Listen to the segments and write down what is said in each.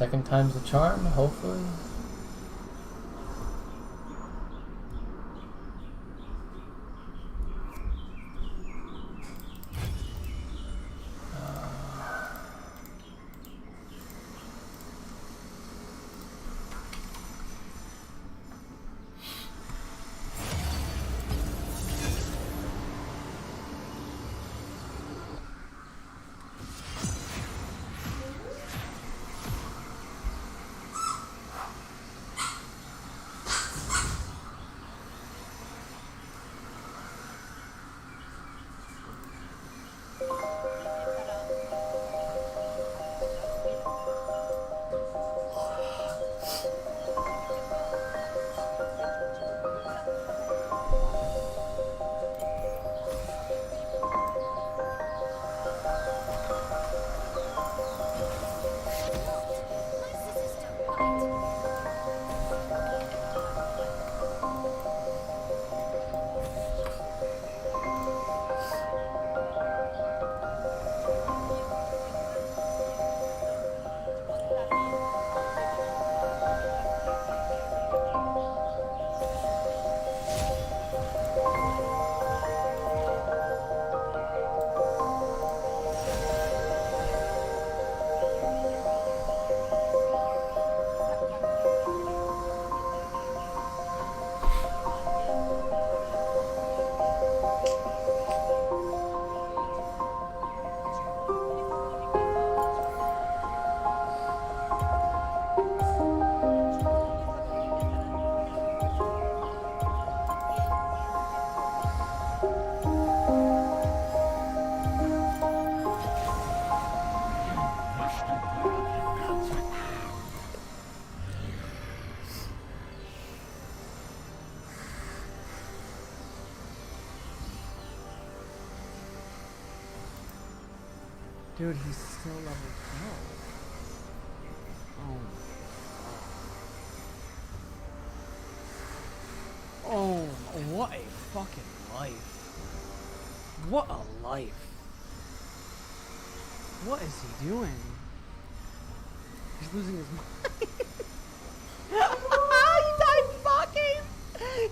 Second time's the charm, hopefully. Dude, he's still level 12. Oh, what a fucking life. What a life. What is he doing? He's losing his mind. He died in bot games!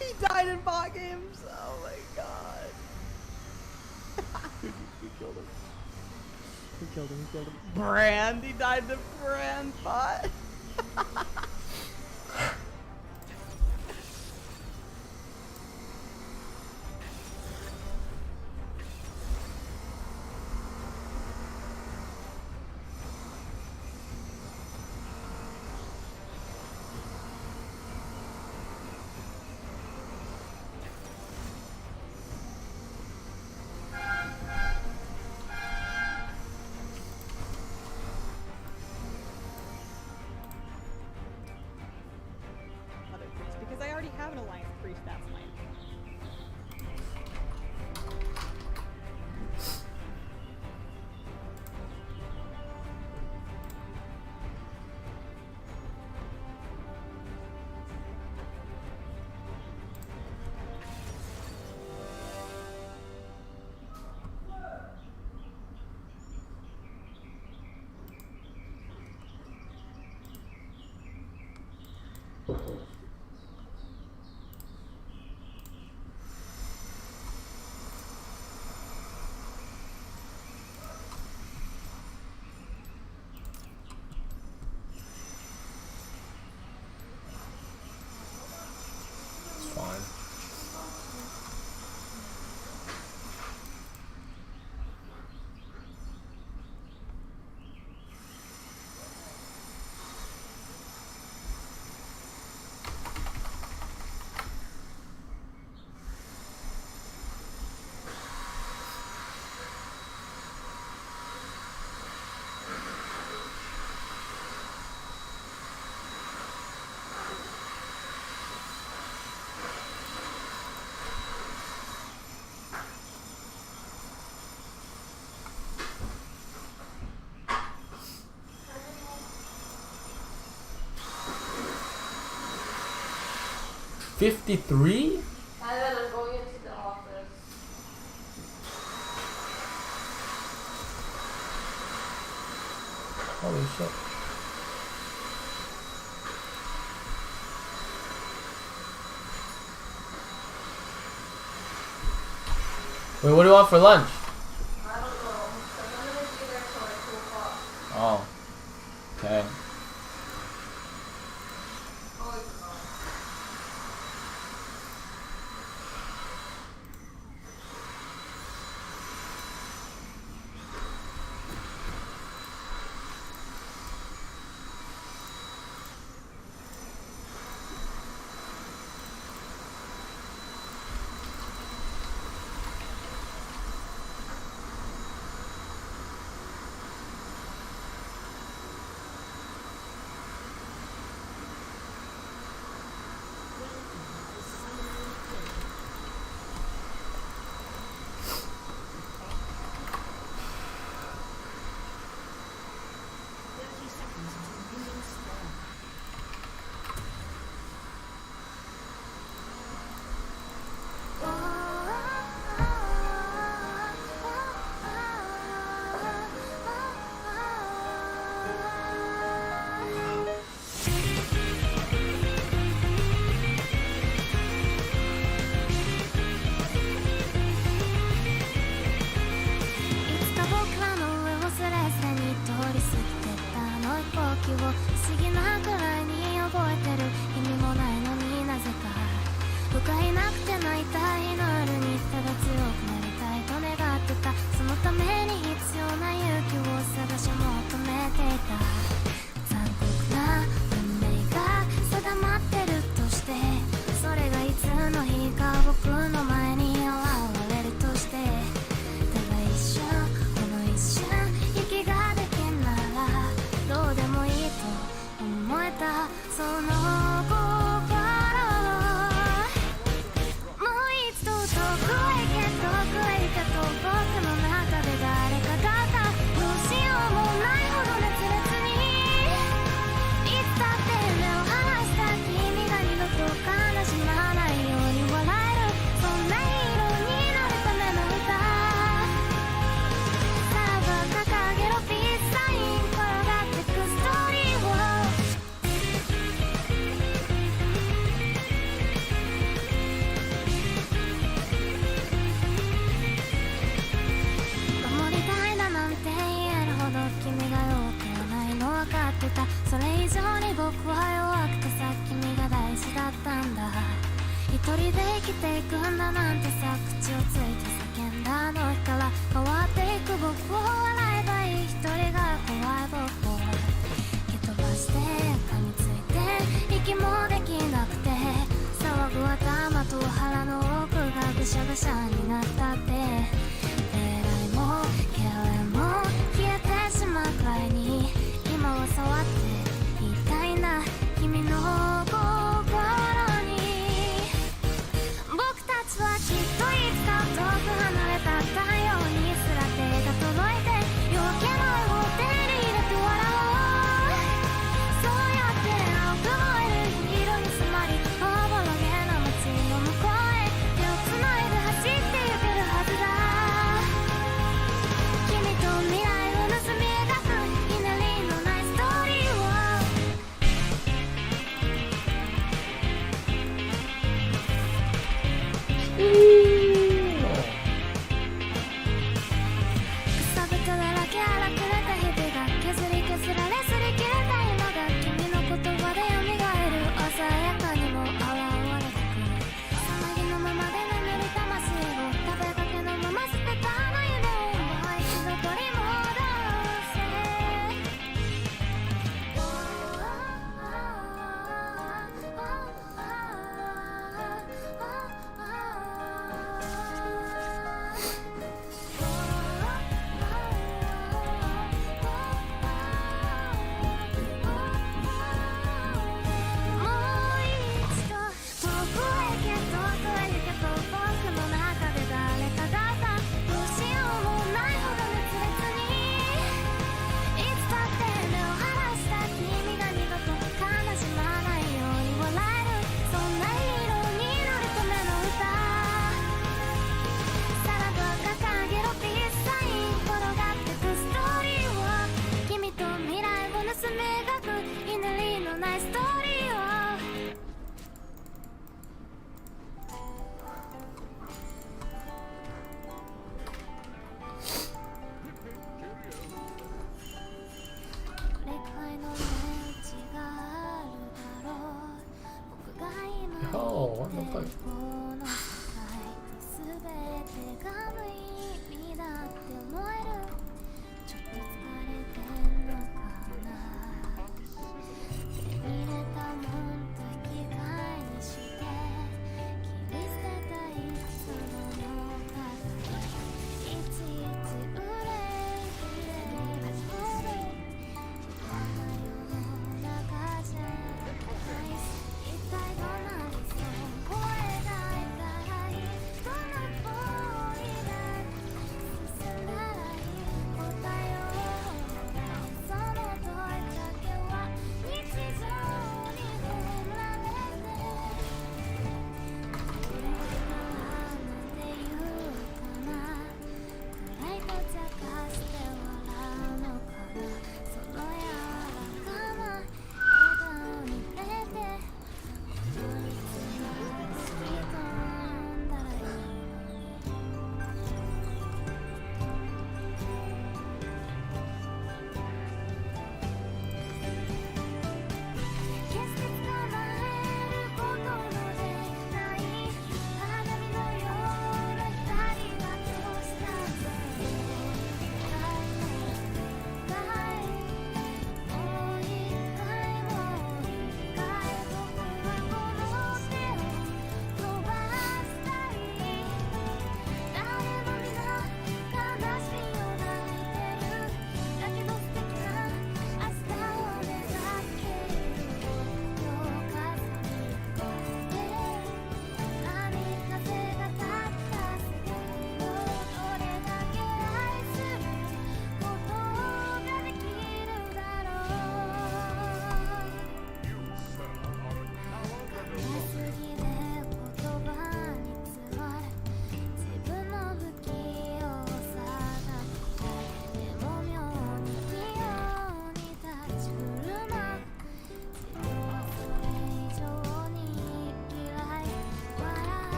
He died in bot games! Oh my god. He killed him. He killed him. Brand! He died to Brand bot! Because I already have an alliance priest, that's mine. It's fine. $53? Hainan, I'm going into the office. Holy shit. Wait, what do you want for lunch? I don't know. 'Cause I'm gonna be there till like 2 o'clock. Oh. Okay. Oh, it's not.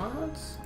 What?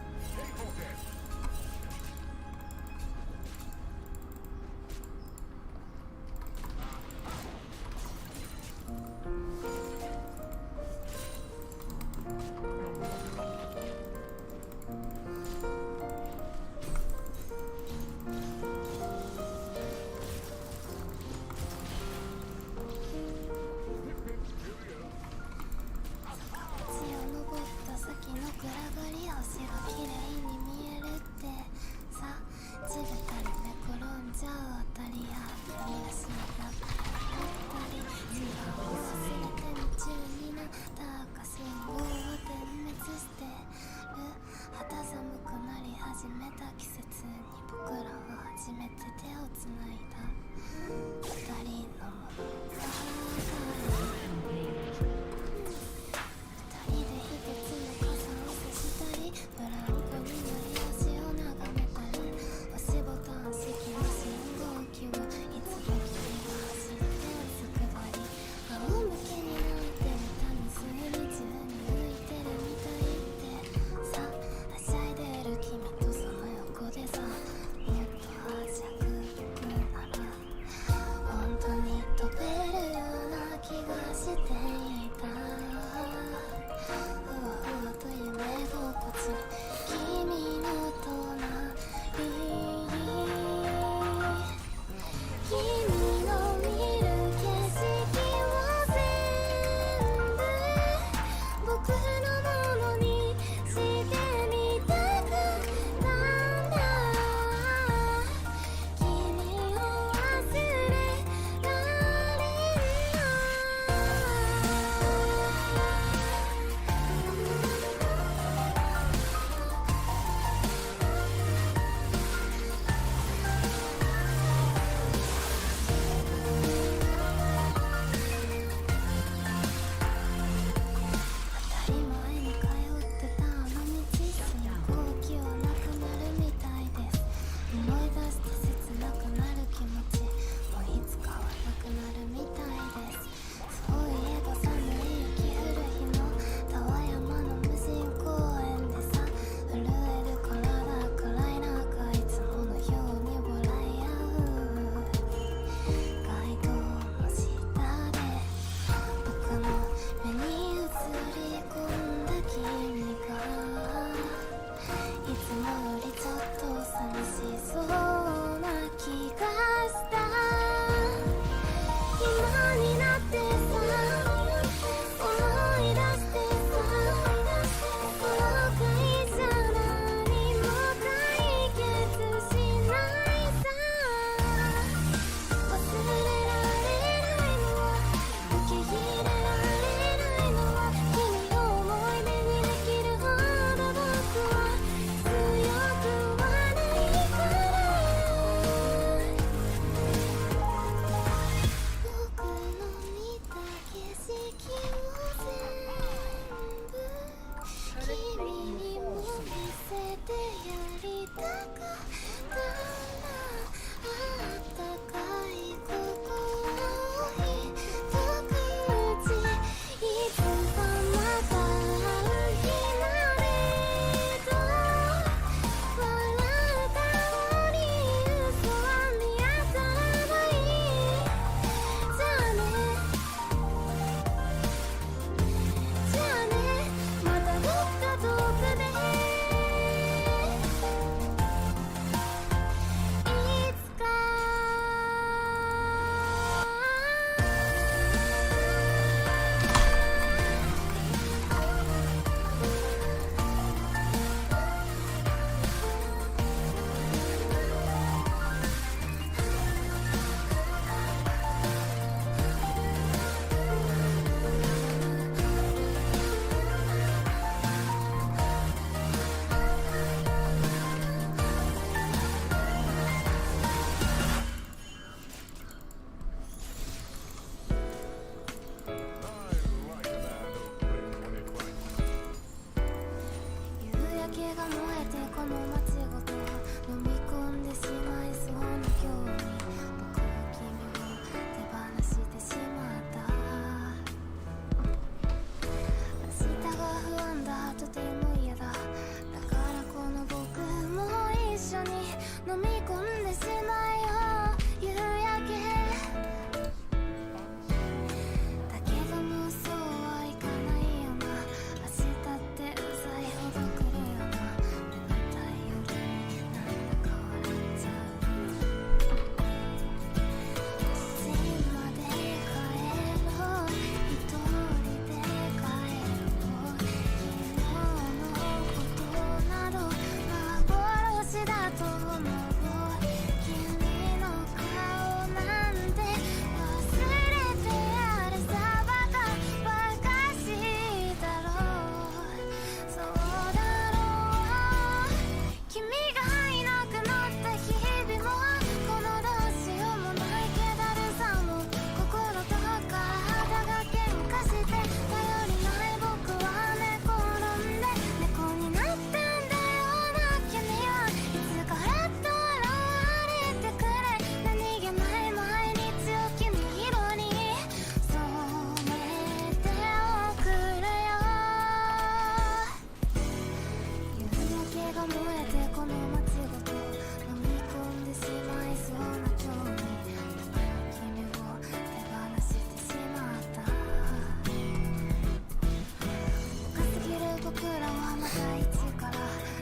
らはまた一から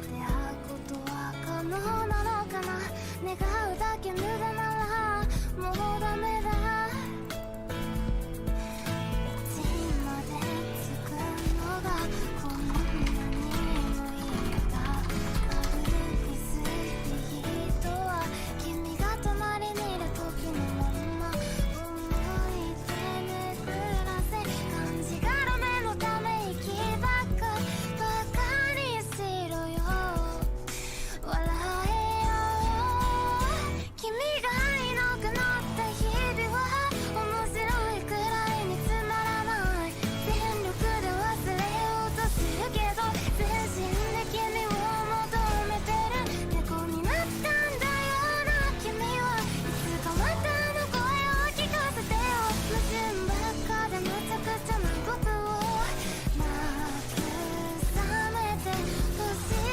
出会うことは可能なのかな。願うだけ無駄ならもうダメだ。地まで着くのがこんなにもいいんだ。軽くすい人は君が隣にいる時のまま思い出めくらせ、感じがらめのため息ばっかバカにしろよ。笑えよ君がいなくなった日々は面白いくらいにつまらない。全力で忘れようとするけど全身で君を求めてる。猫になったんだよな君は。いつかまたあの声を聞かせてよ。矛盾ばっかでむちゃくちゃな僕を慰めてほしい。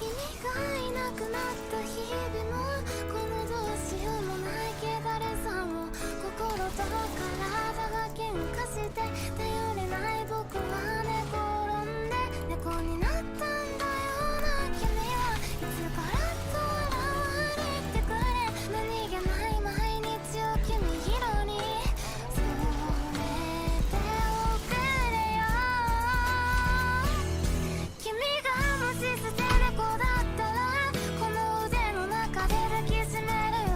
君がいなくなった日々もこのどうしようもない気だれさも心と体が喧嘩して頼れない僕は寝転んで猫になったんだよな君は。いつからと現れてくれ何気ない毎日を君色にそれでおくれよ。君がもし捨て猫だったらこの腕の中で抱きしめるよ。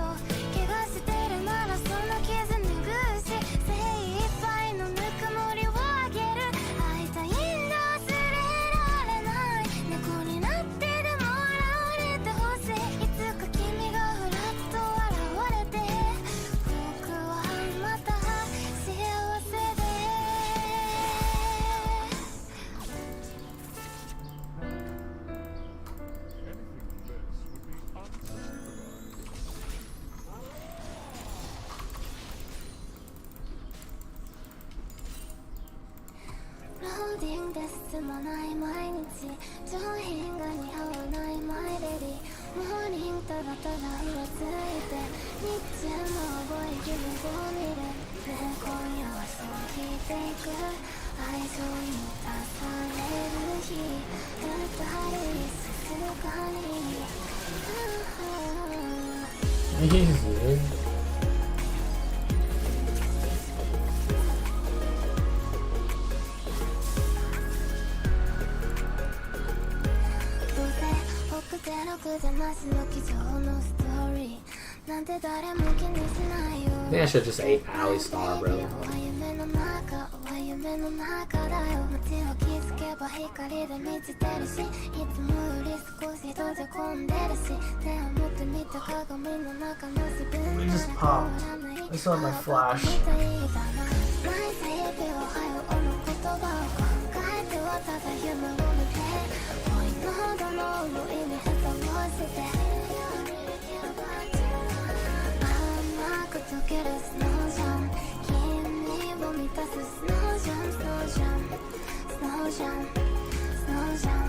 怪我してるならその傷拭うし精一杯のぬくもりをあげる。会いたいんだ忘れられない。猫になってでも現れてほしい。いつか君がふらっと現れて僕はまた幸せで。ローディングで進まない毎日上品が似合わないマイレディ。モーニングただただ色ついて日中も覚え気分を見る。ねえ今夜はそう聞いていく愛情に満たされる日二人静かにEasy. どうせ奥で楽じゃなしの机上のストーリーなんて誰も気にしないよ。 I think I should just ate Ally Star, bro. 夢の中は夢の中だよ。街を気づけば光で満ちてるしいつもより少し閉じ込んでるし手を持ってみた鏡の中の自分 We just popped. I still have my flash. 毎日日々をはよ思う言葉を考えてはただ夢を見て恋のほどの思いに蓋をして甘く溶けるスノージャン君を満たすスノージャンスノージャンスノージャンスノージャン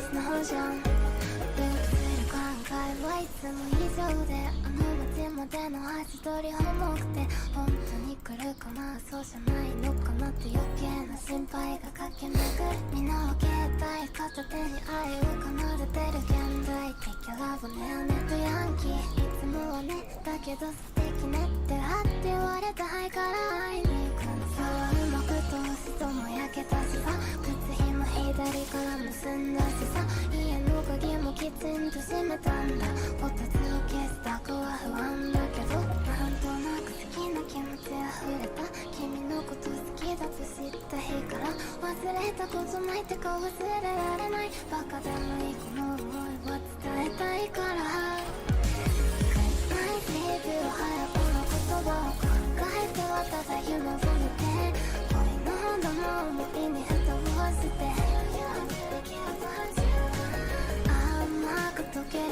スノージャンループする考えはいつも以上であの街までの足取り重くて本当に来るかなそうじゃないのかなって余計な心配が駆け巡る。皆を携帯片手に愛を奏でてる現代的ラブねネットヤンキーいつもはねだけど素敵ねってあって言われた肺から会いに行くのさはうまく通すとも焼けたしさ靴ひも左から結んだしさ家の鍵もきちんと閉めたんだこたつを消すだけは不安だけどなんとなく好きな気持ち溢れた君のこと好きだと知った日から忘れたことないってか忘れられないバカでもいいこの思いは伝えたいから毎日を早くの言葉を考えてはただ夢を見て恋のほどの思いに蓋をして甘く溶ける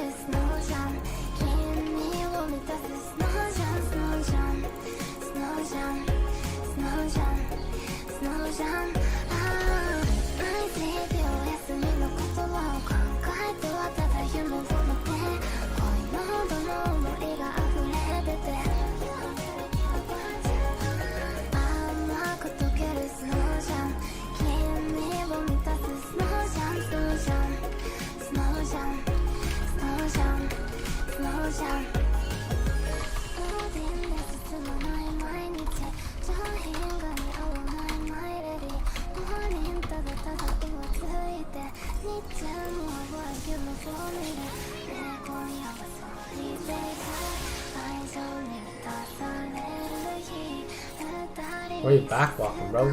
Where are you back walking, bro?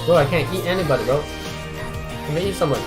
Bro, I can't eat anybody, bro. Let me eat someone.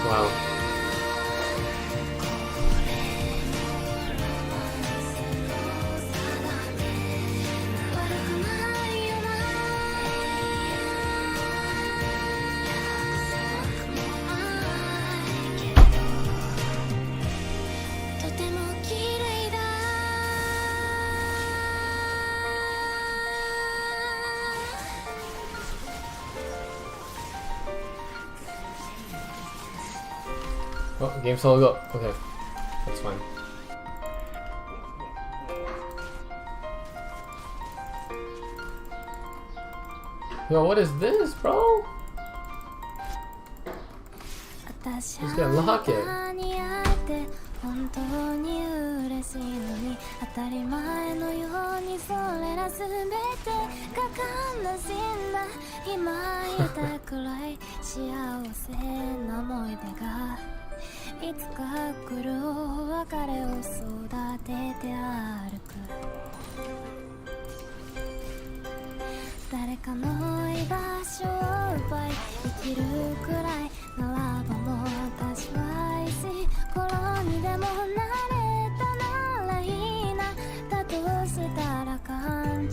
Wow. Oh, game solo go. Okay. That's fine. Yo, what is this, bro? He's gonna lock it. 本当に嬉しいのに当たり前のようにそれら全てが悲しんだ今言いたいくらい幸せな思い出がいつか来る別れを育てて歩く誰かの居場所を奪い生きるくらいならばもう私はいいし頃にでもなれたならいいなだとしたら勘違い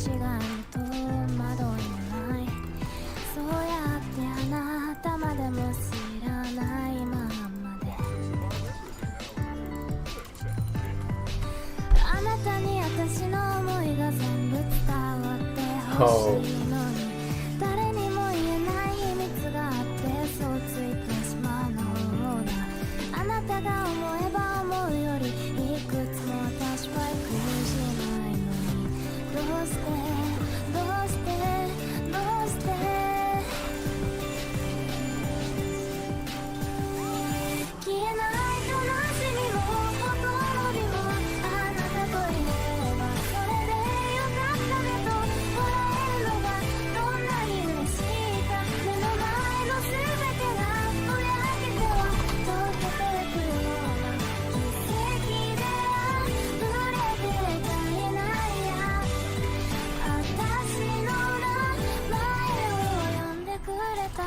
と惑いもないそうやってあなたまでも知らないままであなたに私の思いが全部伝わってほしいのに誰にも言えない秘密があってそうついてしまうのだあなたが思えば思うよりいくつも私は苦しないのにどうしてどうしてどうして消えない悲しみもほころびもあなたといればそれでよかったねと笑えるのがどんなに嬉しいか目の前の全てがぼやけては溶けてくような奇跡で溢れてたいないや私の名前を呼んでくれた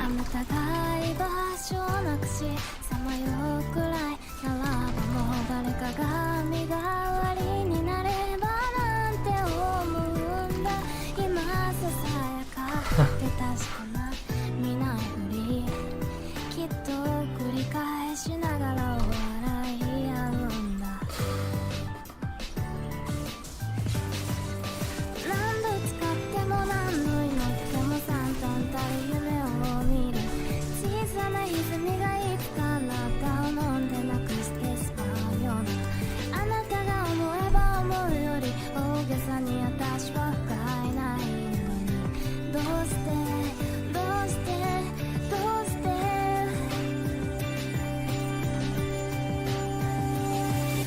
あなたが居場所をなくしさまようくらいならばもう誰かが身代わりになればなんて思うんだ今ささやかで確かな見ないふりきっと繰り返しながら笑い合うんだ何度使っても何度祈っても惨憺たる夢を見る小さな歪みがいつかあなたを飲んでなくしてしまうようなあなたが思えば思うより大げさに私は不甲斐ないのにどうしてどうしてどうして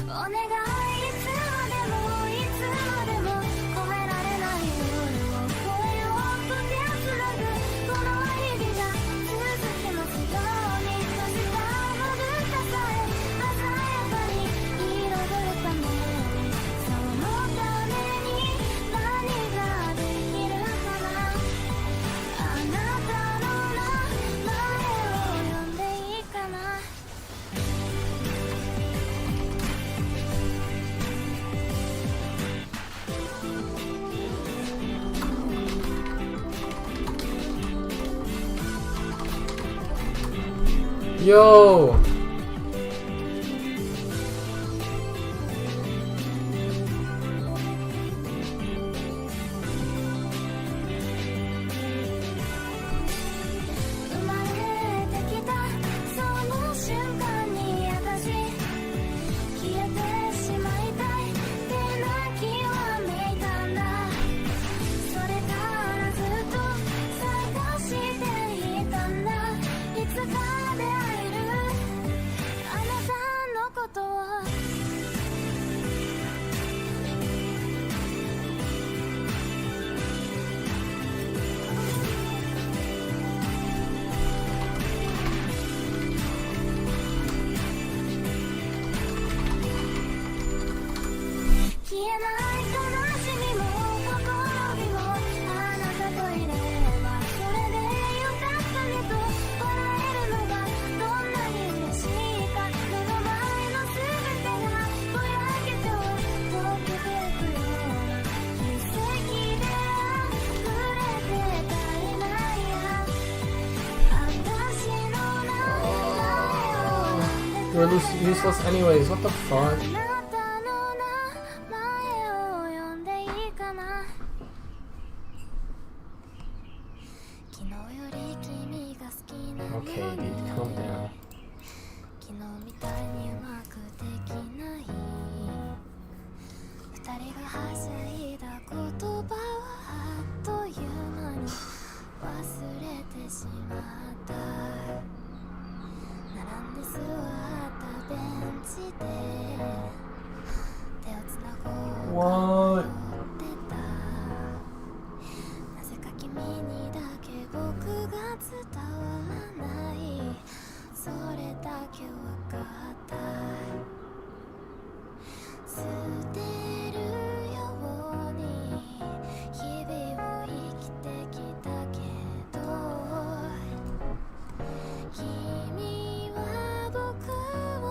お願いいつまでもいつまでも越えられない夜を越えようと手をつなぐこの日々が続きますように明日の文化さえ鮮やかに彩るためにそのために何ができるかなあなたの名前を呼んでいいかなYo! 生まれてきたその瞬間に私消えてしまいたいって泣きわめいたんだそれからずっと探していたんだいつか出会えるあなたのことを消えない悲しみもほころびもあなたといればそれでよかったねと笑えるのがどんなに嬉しいか目の前の全てがぼやけては溶けてくような奇跡で溢れてたいないや私の名前を呼んで You're useless anyways, what the fuck? あなたの名前を呼んでいいかな Okay, dude, calm down. 昨日みたいにうまくできない二人がはしゃいだ言葉はあっという間に忘れてしまった並んで座ったベンチで手をつなごうと思ってたなぜか君にだけ僕が伝わらないそれだけわかった捨てるように日々を生きてきたけど君は僕を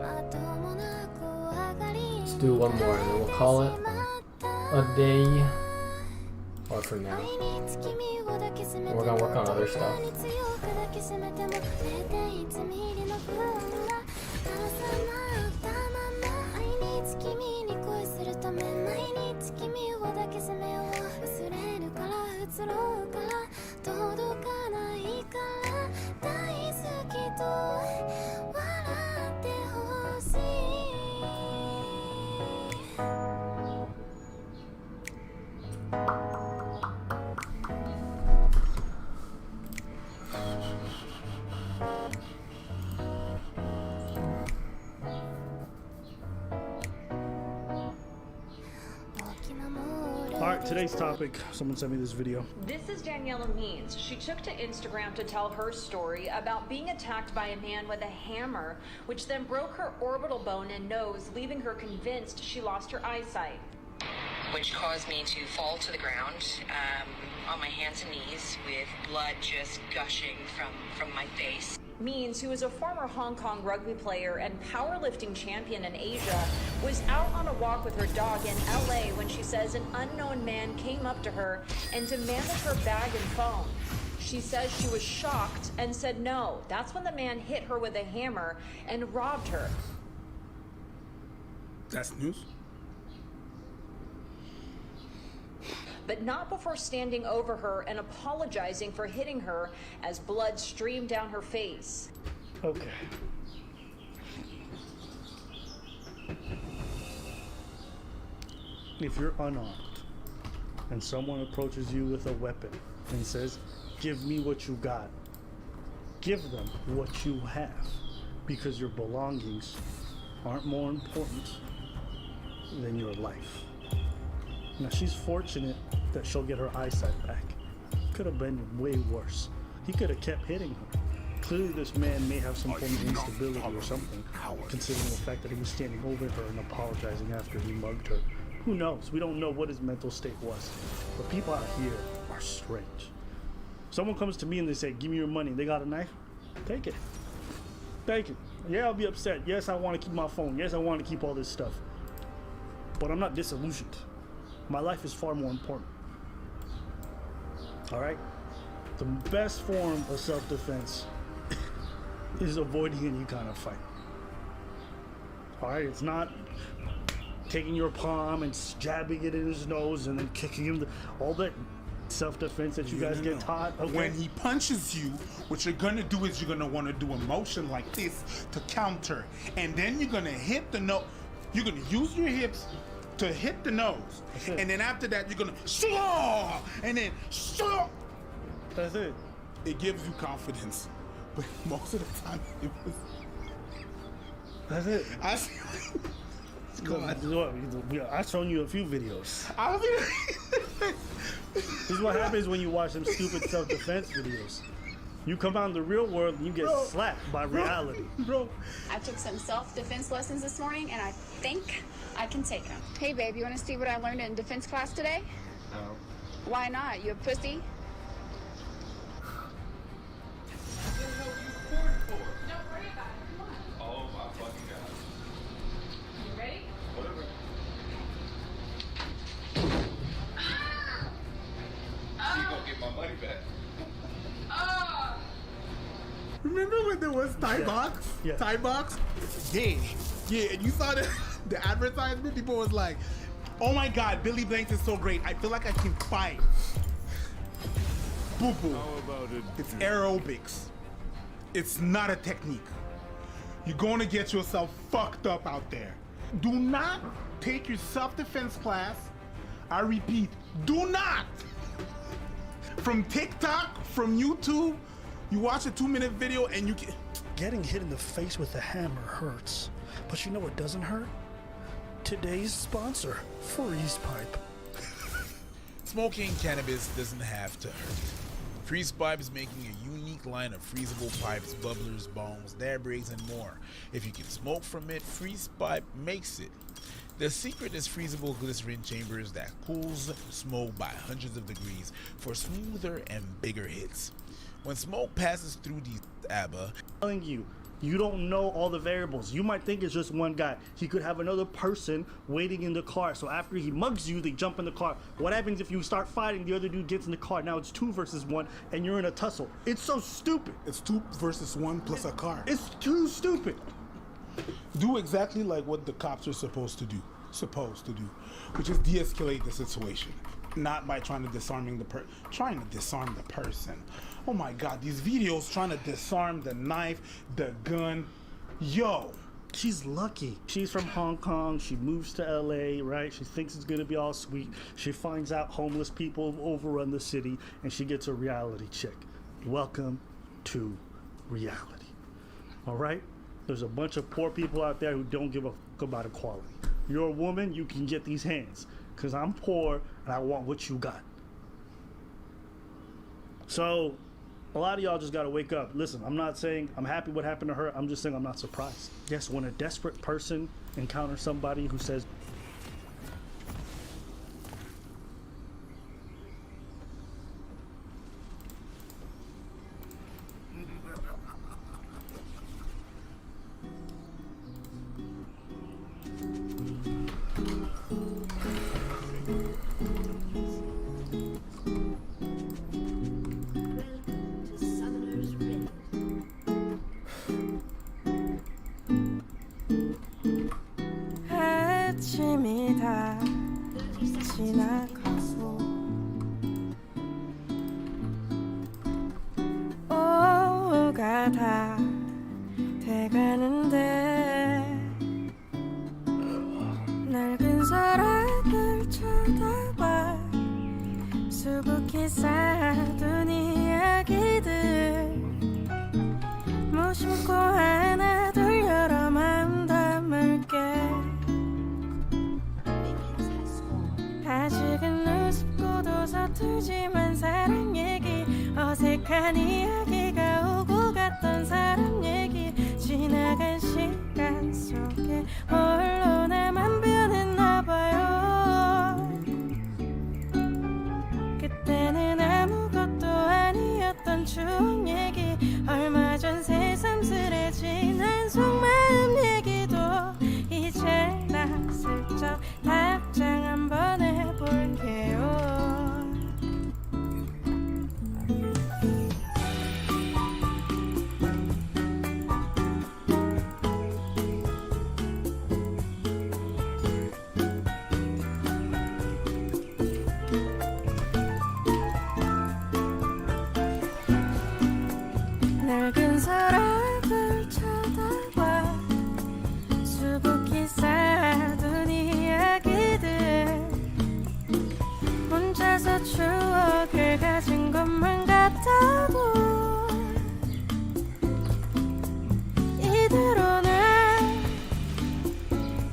まともな怖がり Let's do one more and then we'll call it a day. Or for now. We're gonna work on other stuff. Alright, today's topic, someone sent me this video. This is Daniela Means. She took to Instagram to tell her story about being attacked by a man with a hammer, which then broke her orbital bone and nose, leaving her convinced she lost her eyesight. Which caused me to fall to the ground on my hands and knees with blood just gushing from my face. Means, who is a former Hong Kong rugby player and powerlifting champion in Asia, was out on a walk with her dog in LA when she says an unknown man came up to her and demanded her bag and phone. She says she was shocked and said no. That's when the man hit her with a hammer and robbed her. That's news. But not before standing over her and apologizing for hitting her as blood streamed down her face. Okay. If you're unarmed and someone approaches you with a weapon and says, "Give me what you got," give them what you have, because your belongings aren't more important than your life. Now, she's fortunate that she'll get her eyesight back. Could have been way worse. He could have kept hitting her. Clearly, this man may have some form of instability or something, considering the fact that he was standing over her and apologizing after he mugged her. Who knows? We don't know what his mental state was. But people out here are strange. Someone comes to me and they say, "Give me your money." They got a knife? Take it. Take it. Yeah, I'll be upset. Yes, I want to keep my phone. Yes, I want to keep all this stuff. But I'm not disillusioned. My life is far more important. All right? The best form of self-defense is avoiding any kind of fight. All right? It's not taking your palm and jabbing it in his nose and then kicking him. All that self-defense that you guys get taught. Okay? When he punches you, what you're gonna do is you're gonna want to do a motion like this to counter, and then you're gonna hit the nose. You're gonna use your hips to hit the nose, and then after that you're gonna shaw, and then shaw. That's it. It gives you confidence, but most of the time it was. That's it. I've shown you a few videos. This is what happens when you watch them stupid self-defense videos. You come out in the real world and you get slapped by reality. Bro. I took some self-defense lessons this morning and I think I can take them. Hey babe, you want to see what I learned in defense class today? No. Why not? You a pussy? Don't worry about it. Come on. Oh my fucking god. You ready? Whatever. She gonna get my money back. Remember when there was Thai box? Yeah. Thai box? Yeah, and you saw the advertisement, people was like, "Oh my god, Billy Blanks is so great. I feel like I can fight." boo-boo. It's aerobics. It's not a technique. You're going to get yourself fucked up out there. Do not take your self-defense class. I repeat, do not. From TikTok, from YouTube, you watch a 2-minute video and you get... Getting hit in the face with a hammer hurts. But you know what doesn't hurt? Today's sponsor, Freeze Pipe. Smoking cannabis doesn't have to hurt. Freeze Pipe is making a unique line of freezable pipes, bubblers, bombs, dab rigs, and more. If you can smoke from it, Freeze Pipe makes it. The secret is freezable glycerin chambers that cools smoke by hundreds of degrees for smoother and bigger hits. When smoke passes through these ABBA, Telling you, you don't know all the variables. You might think it's just one guy. He could have another person waiting in the car. So after he mugs you, they jump in the car. What happens if you start fighting, the other dude gets in the car? Now it's 2 versus 1 and you're in a tussle. It's so stupid. It's 2 versus 1 plus a car. It's too stupid. Do exactly like what the cops are supposed to do, which is de-escalate the situation, not by trying to disarm the person. Oh my God, these videos trying to disarm the knife, the gun. Yo, she's lucky. She's from Hong Kong. She moves to LA, right? She thinks it's gonna be all sweet. She finds out homeless people overrun the city and she gets a reality check. Welcome to reality. All right? There's a bunch of poor people out there who don't give a fuck about equality. You're a woman, you can get these hands. Cause I'm poor and I want what you got. So, a lot of y'all just gotta wake up. Listen, I'm not saying I'm happy what happened to her. I'm just saying I'm not surprised. Yes, when a desperate person encounters somebody who says, 아침이 다 지나가고 오후가 다 돼가는데 낡은 서랍을 쳐다봐 수북히 쌓아둔 이야기들 무심코 하나 둘 여러 마음 담을게 아직은 우습고도 서툴지만 사랑 얘기 어색한 이야기가 오고 갔던 사람 얘기 지나간 시간 속에 홀로 나만 변했나 봐요 그때는 아무것도 아니었던 추억 얘기 얼마 전 새삼스레진 한 속마음 얘기도 이제 나 슬쩍 답장 한번 해볼게요 낡은 서랍을 쳐다봐 수북히 쌓아둔 이야기들 혼자서 추억을 가진 것만 같아도 이대로는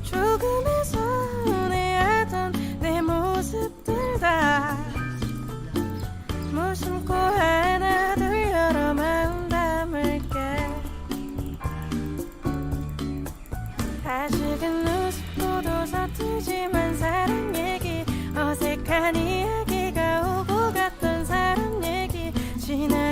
조금의 서운해하던 내 모습들 다 무심코 하나 둘 여러 마음 담을게 아직은 우습고도 서툴지만 사랑 얘기 어색한 이야기가 오고 갔던 사람 얘기 지나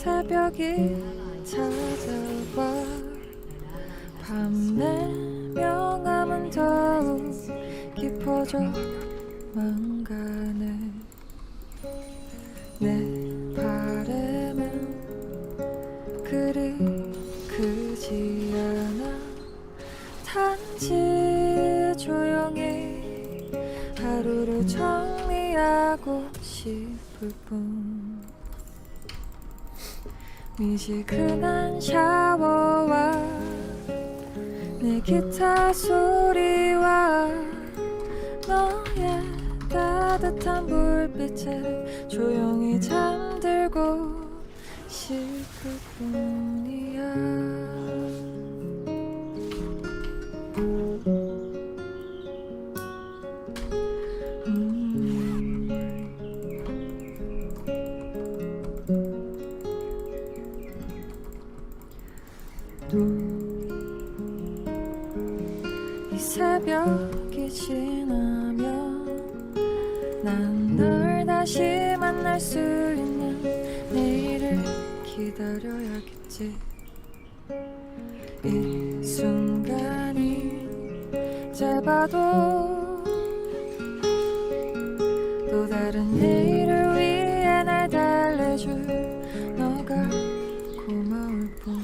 새벽이 찾아와 밤내 명암은 더욱 깊어져만 가네 내 바람은 그리 크지 않아 단지 조용히 하루를 정리하고 싶을 뿐 미지근한 샤워와 내 기타 소리와 너의 따뜻한 불빛에 조용히 잠들고 싶을 뿐이야 이 새벽이 지나면 난 널 다시 만날 수 있는 내일을 기다려야겠지 이 순간이 짧아도 또 다른 내일을 위해 날 달래줄 너가 고마울 뿐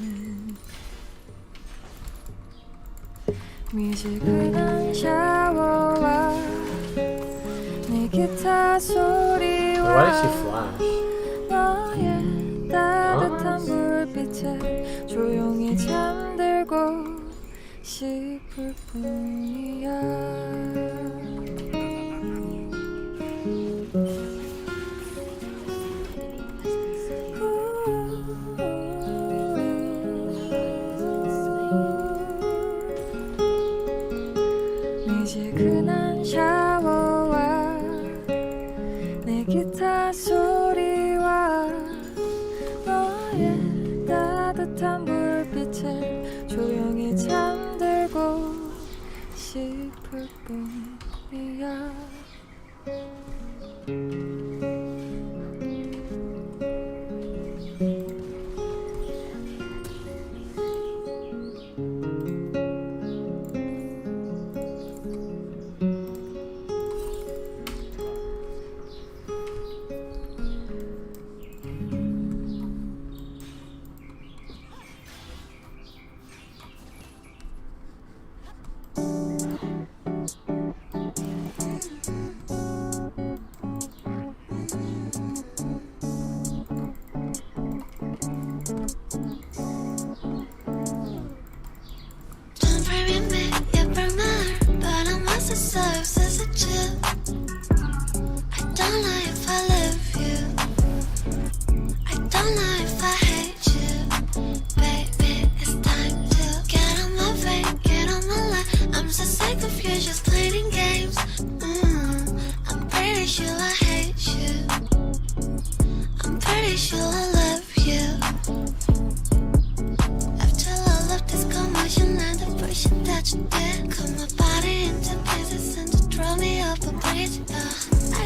미지근한 샤워와 내 기타 소리와 Why does she flash? 너의 따뜻한 불빛에 조용히 잠들고 싶을 뿐이야 미지근한 샤워와 내 기타 소리와 너의 따뜻한 불빛에 조용히 잠들고 싶을 뿐이야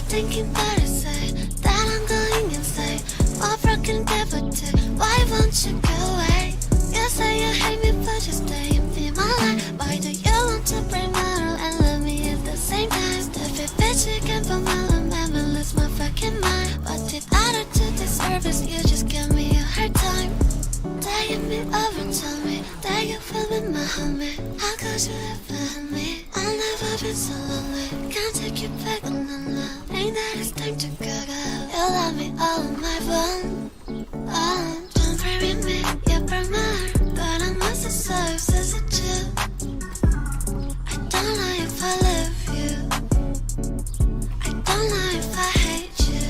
Thinking that I say that I'm going insane. All broken devotee, why won't you go away? You say you hate me but you stay and be my life. Why do you want to bring metal and love me at the same time? Stupid bitch, you can't put my love and lose my fucking mind. What did I do to deserve this? You just give me a hard time. Taking me over, tell me that you feel with my homie. How could you ever hurt me? I've never been so lonely. Can't take you back on the love. Ain't that it's time to go, go. You love me all on my phone. Oh, don't worry me, you burn my heart. But I'm also so obsessed with you. I don't know if I love you. I don't know if I hate you.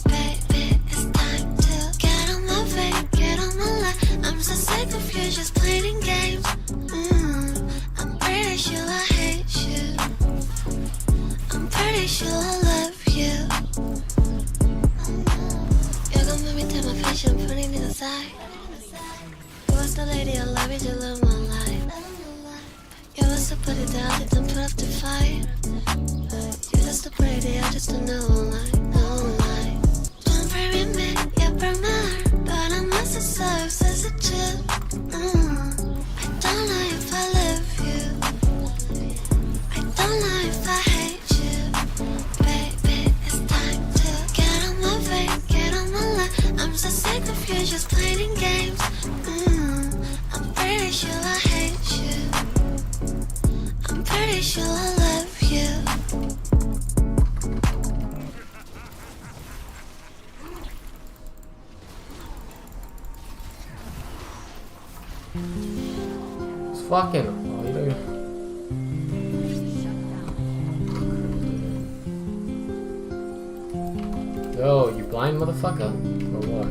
Baby, it's time to get on my way, get on my life. I'm so sick of you just playing games. I'm pretty sure I hate you. I'm pretty sure I love you. You're gonna make me take my vision, putting it aside. You was the lady I love you to live my life. You was to put it down, didn't put up the fight. You just a pretty, I just don't know lie, no lie. Don't worry me, you burn my heart, but I'm if you're just playing games. I'm pretty sure I hate you. I'm pretty sure I love you. It's fucking. Oh, you don't. Yo, you blind motherfucker? Or what?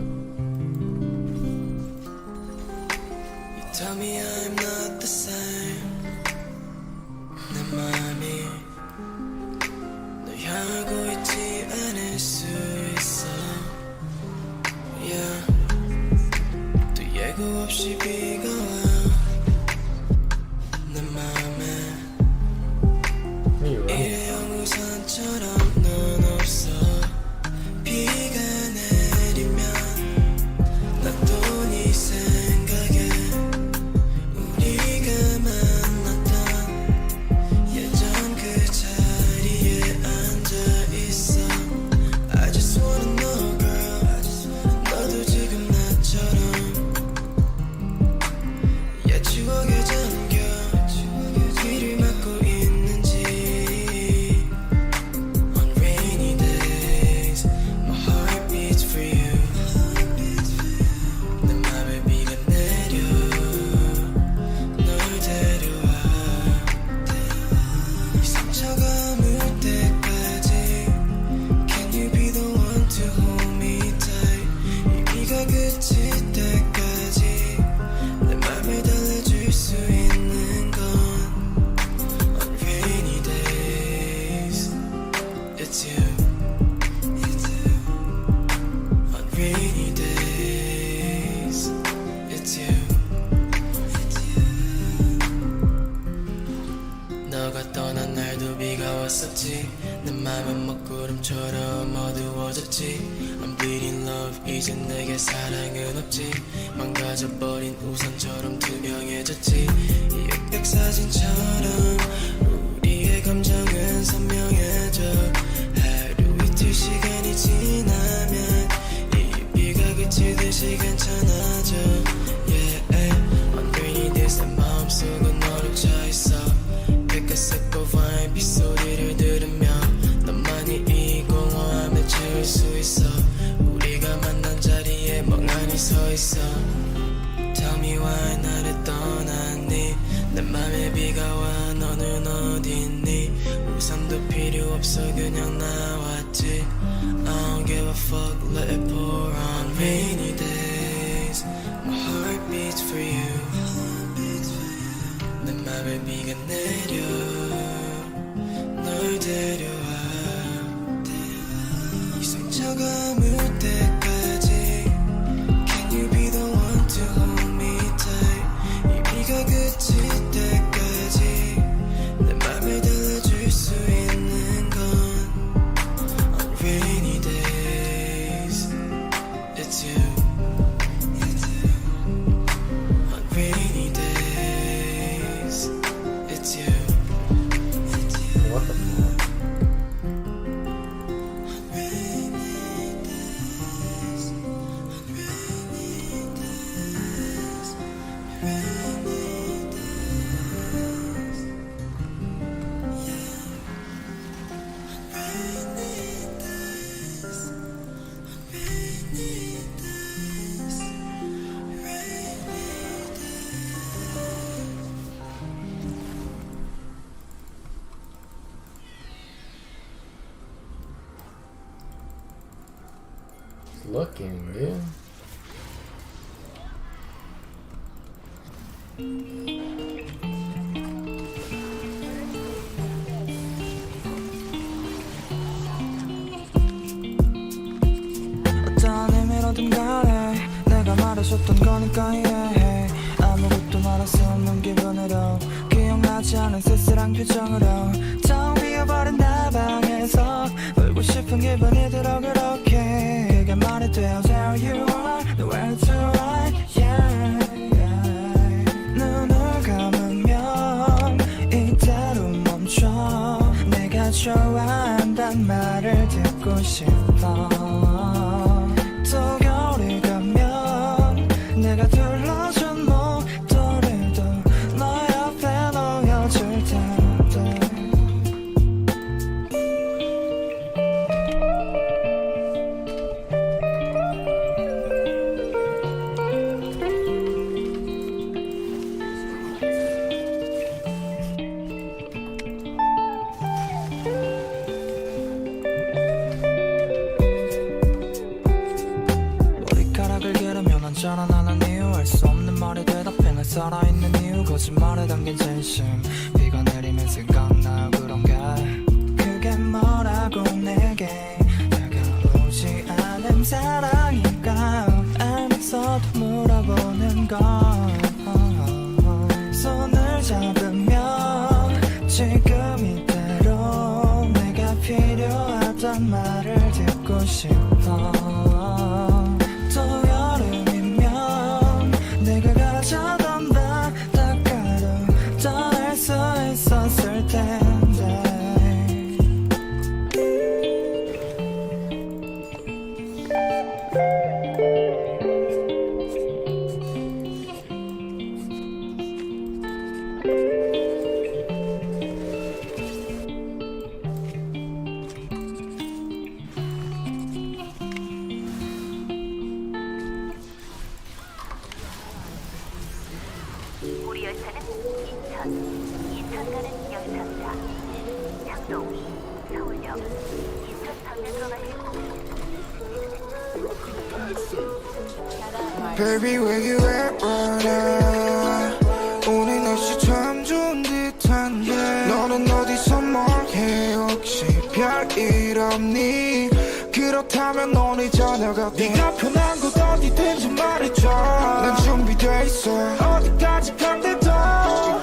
You tell me I'm not the same. 내 맘이 널 향하고 있지 않을 수 있어. Yeah. 또 예고 없이 비가 와. 내 맘에 일회용 우산처럼 넌 없어. 비가 내리면 나 또 네 생각에 우리가 만났던 예전 그 자리에 앉아있어. I just wanna know girl. 너도 지금 나처럼 옛 추억에 잠겨 귀를 막고 있는지. On rainy days my heart beats for you. 내 맘에 비가 내려 널 데려와. 이 상처가 물 때까지 Can you be the one to hold me tight. 이 비가 그칠 때까지 내 맘을 달래줄 수 있는 건 On rainy days It's you. On rainy days It's you. 너가 떠난 날도 비가 왔었지. 내 맘은 먹구름처럼 어두워졌지. I'm bleeding love 이젠 내게 사랑은 없지. 망가져버린 우산처럼 투명해졌지. 이 흑백 사진처럼 우리의 감정은 선명해져. 하루 이틀 시간이 지나면 이 비가 그치듯이 괜찮아져. Yeah. On rainy days 내 마음속은 너로 차있어. 백색 보와인 빗소리를 들으며 너만이 이 공허함에 채울 수 있어. 우리가 만난 자리에 멍하니 서 있어. Tell me why 나를 떠났니. 내 맘에 비가 와 너는 어딨니. 우산도 필요 없어 그냥 나왔지. I don't give a fuck let it pour on rainy days. My heart beats for you. 내 맘에 비가 내려 널 데려와. 이 상처가 물 때까지 Can you be the one to hold me tight. 이 비가 그칠 때까지 내 맘을 달래줄 수 있는 건 On rainy days It's you. On rainy days It's you. What the fuck? It's looking good. 어떤 의미로든 간에 내가 말해줬던 거니까 이해해. 아무것도 말할 수 없는 기분으로 기억나지 않은 쓸쓸한 표정으로 텅 비어버린 내 방에서 울고 싶은 기분이 들어. 그렇게 그게 말이 돼요. There you are nowhere to hide. Yeah, yeah. 눈을 감으면 이대로 멈춰. 내가 좋아한단 말을 듣고 싶어. 또 겨울이 가면 내가 둘러준 목도리도 너 옆에 놓여줄 텐데 머리카락을 기르면 언제나 나는 이유 알 수 없는 말에 대답해 날 살아있는 이유 거짓말에 담긴 진심 비가 내리면 생각나 그런 게 그게 뭐라고 내게 다가오지 않은 사랑일까 알면서도 물어보는 건 손을 잡으면 지금 이대로 내가 필요하단 말을 듣고 싶어 또 여름이면 내가 가져던 바닷가로 떠날 수 있었을 텐데 우리 열차는 인천 가는 열차입니다. 창동, 서울역, 인천터미널로 가실 Baby where you at right now 오늘 날씨 참 좋은 듯한데 너는 어디서 뭘해 혹시 별일 없니 그렇다면 오늘 저녁 어때 네가 편한 곳 어디든지 말해줘 난 준비돼 있어 어디까지 간대도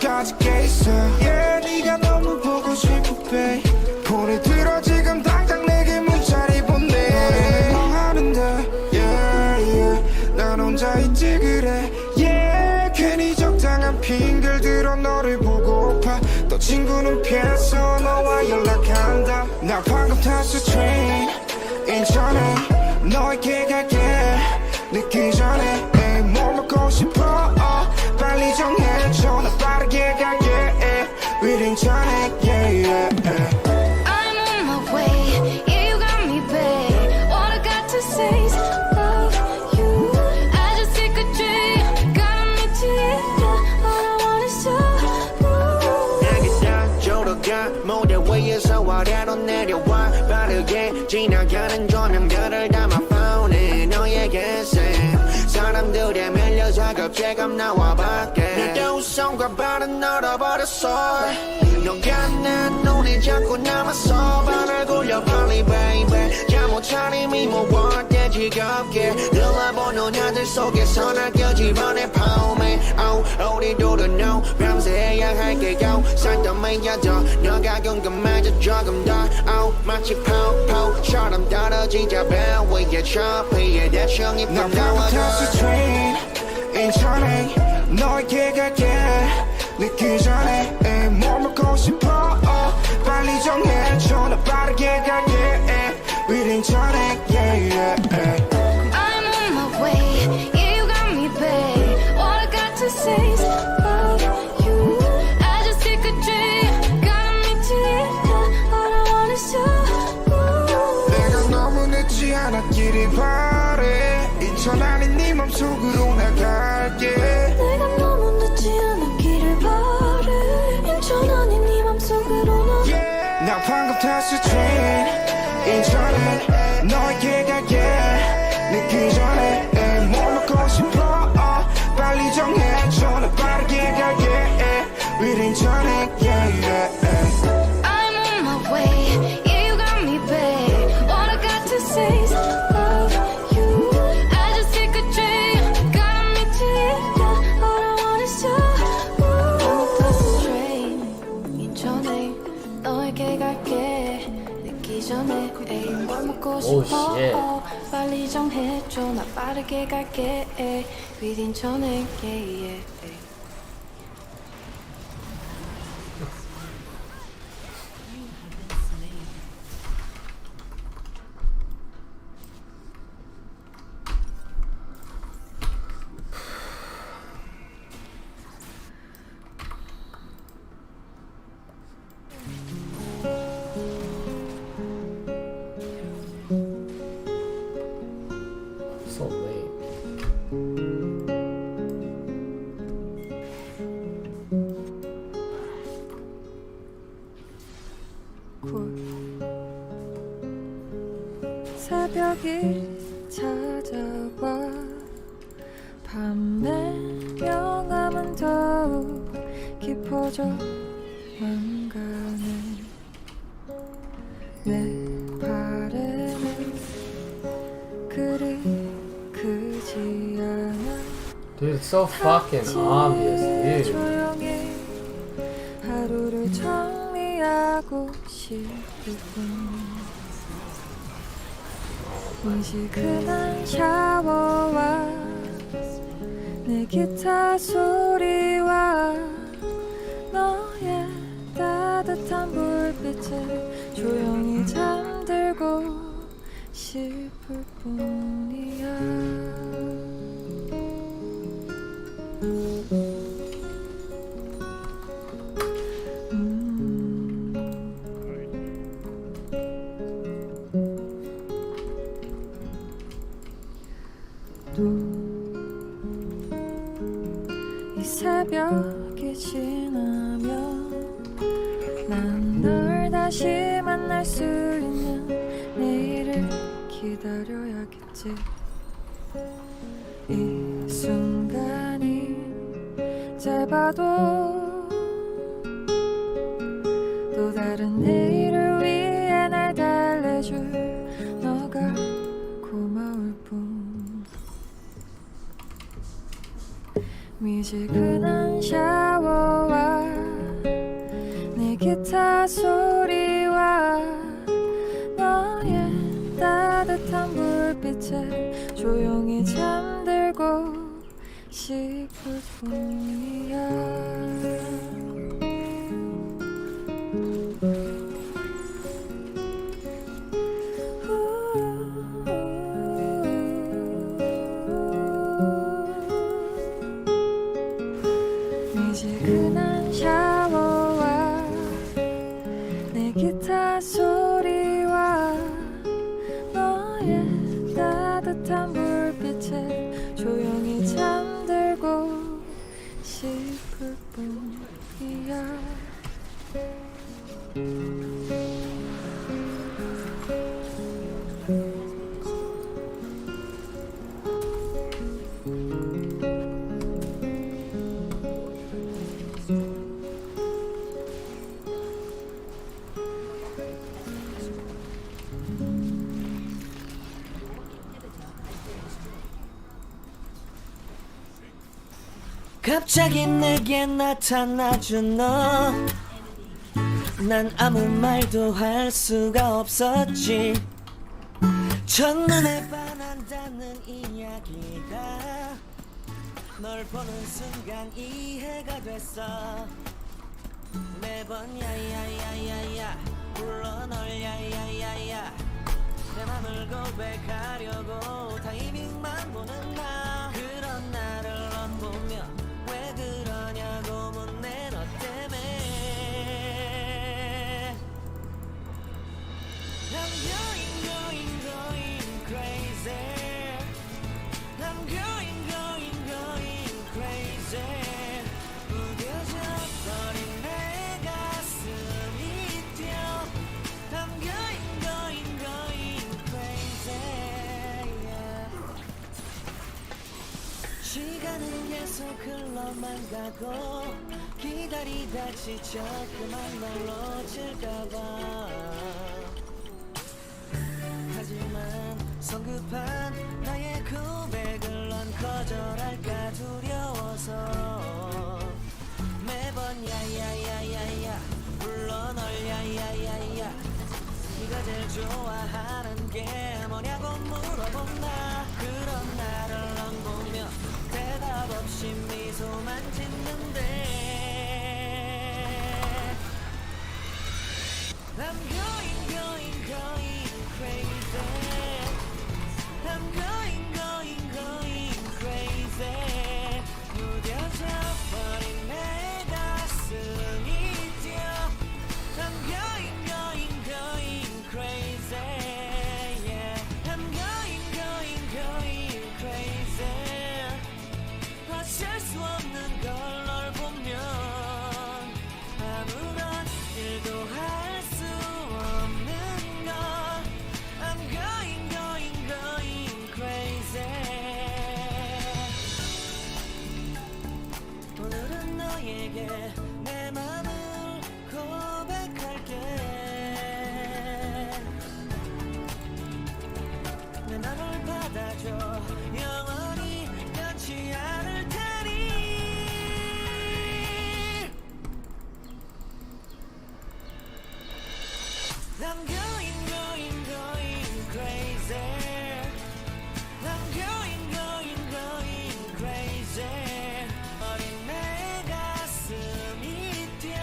끝까지 깨 있어 Yeah 네가 너무 보고 싶어 babe 폰을 들어 지금 당장 내게 문자를 보내 너는 뭐 하는데 Yeah yeah 난 혼자 있지 그래 Yeah 괜히 적당한 핑계를 들어 너를 보고파 또 친구는 피해서 너와 연락한다 나 방금 탔어 train 인천에 너에게 갈게 늦기 전에 에이 뭘 먹고 싶어 빨리 정해줘 나 빠르게 갈게 with 인천에 yeah yeah I'm on my way, yeah you got me babe All I got to say is love you I just take a dream, gotta meet you yeah All I want is you 내게 딱 조로가 무대 위에서 아래로 내려와 빠르게 지나가는 조명별을 담아 폰에 너에게 send 사람들에 밀려 작업체감 나와 밖에 내 우성과 발은 얼어버렸어 너가 내 눈에 자꾸 남았어 발을 굴려 빨리 baby 잠못 차림이 무거울 때 지겹게 들어보는 아들 속에서 날 껴집어내 폼에 oh 우리들은 no 밤새야 할게 go 산더미야져 너가 궁금해져 조금 더 oh 마치 포포처럼 떨어지자 배 위에 저 피해 대충 입고 나와줘 train 인천에 너에게 갈게 늦기 전에 에이 뭘 먹고 싶어 빨리 정해줘 나 빠르게 갈게 with 인천에 yeah yeah I'm on my way, yeah you got me babe All I got to say is love you I just take a dream, gotta meet you yeah All I want is you 내가 너무 늦지 않았기를 바래 인천 아닌 네 맘속으로 나갈게 내가 너무 늦지 않았기를 바래 인천 아닌 네 맘속으로 나 방금 탔어 train 인천에 너에게 갈게 늦기 전에 에이 뭘 먹고 싶어 빨리 정해줘 나 빠르게 갈게 with 인천에 yeah yeah I'm on my way, yeah you got me babe All I got to say is love you I just take a dream, gotta meet you yeah All I want is you 방금 탔어 train 인천에 너에게 갈게 늦기 전에 에이 뭘 먹고 싶어 빨리 정해줘 나 빠르게 갈게 with 인천에 yeah yeah 기억이 찾아와 밤의 명암은 더욱 깊어져만 가네 내 바램은 그리 크지 않아 Dude, it's so fucking obvious, dude. 조용히 하루를 정리하고 싶을 뿐 미지근한 샤워와 내 기타 소리와 너의 따뜻한 불빛에 조용히 잠들고 싶을 뿐이야 이 새벽이 지나면 난 널 다시 만날 수 있는 내일을 기다려야겠지 이 순간이 짧아도 또 다른 내일을 위해 날 달래줄 너가 고마울 뿐 미지근한 샤워와 내 기타 소리와 너의 따뜻한 불빛에 조용히 잠들고 싶을 뿐이야 미지근한 샤워와 내 기타 소리와 너의 따뜻한 불빛에 조용히 잠들고 싶을 뿐이야 갑자기 내게 나타나준 너 난 아무 말도 할 수가 없었지 첫눈에 반한다는 이야기가 널 보는 순간 이해가 됐어 매번 야야야야야 불러 널 야야야야 내 맘을 고백하려고 타이밍만 보는 나 그런 나를 넌 보며 왜 그러냐고 묻네 너 때문에 I'm going crazy I'm going crazy 무뎌져 버린 내 가슴이 뛰어 I'm going crazy yeah. 시간은 계속 흘러만 가고 기다리다 지쳐 그만 널 놓칠까봐 하지만 성급한 나의 고백을 넌 거절할까 두려워서 매번 야야야야야 불러 널 야야야야 네가 제일 좋아하는 게 뭐냐고 물어본 나 그런 나를 넌 보며 대답 없이 미소만 짓는데 I'm going crazy I'm going crazy 무뎌져 버린 내 가슴이 뛰어 I'm going crazy yeah I'm going 너에게 내 맘을 고백할게 내 맘을 받아줘 영원히 변치 않을 테니 I'm going crazy I'm going crazy 어린 내 가슴이 뛰어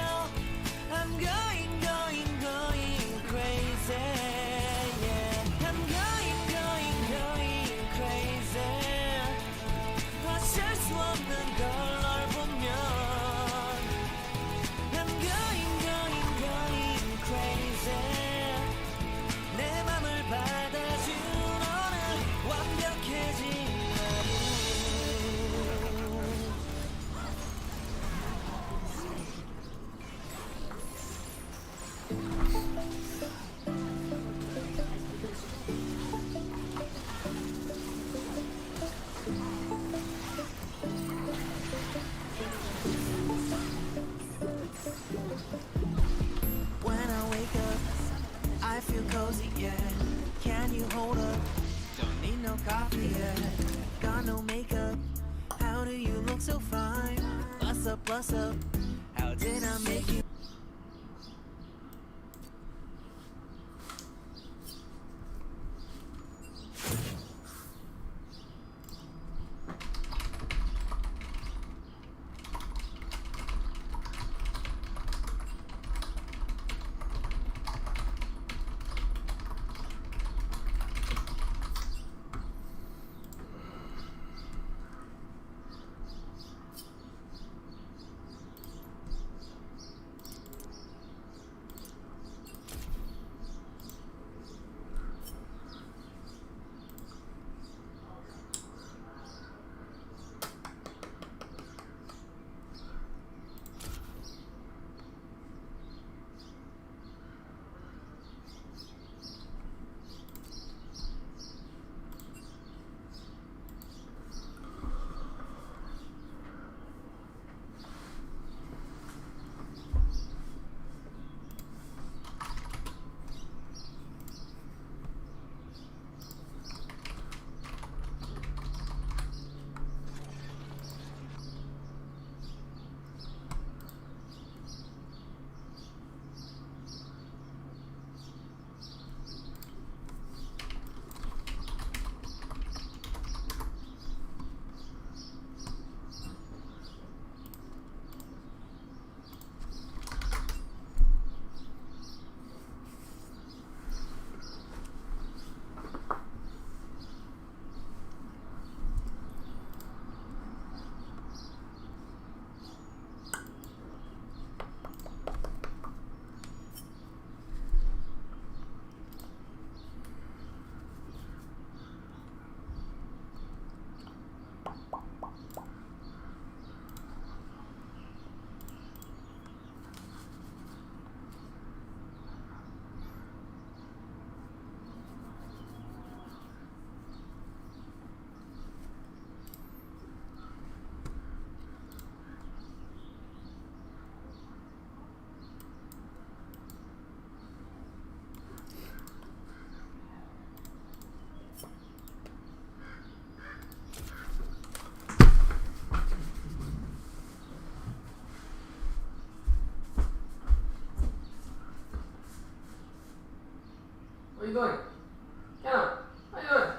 I'm going crazy yeah I'm going crazy 어쩔 수 없는 걸 널 보면 I'm going crazy 내 맘을 받아준 오늘 완벽해진 하루 When I wake up I feel cozy, yeah. Can you hold up? Don't need no coffee, yeah. Got no makeup. How do you look so fine? Bust up, how did I make you? What are you doing? Kenna, what are you doing?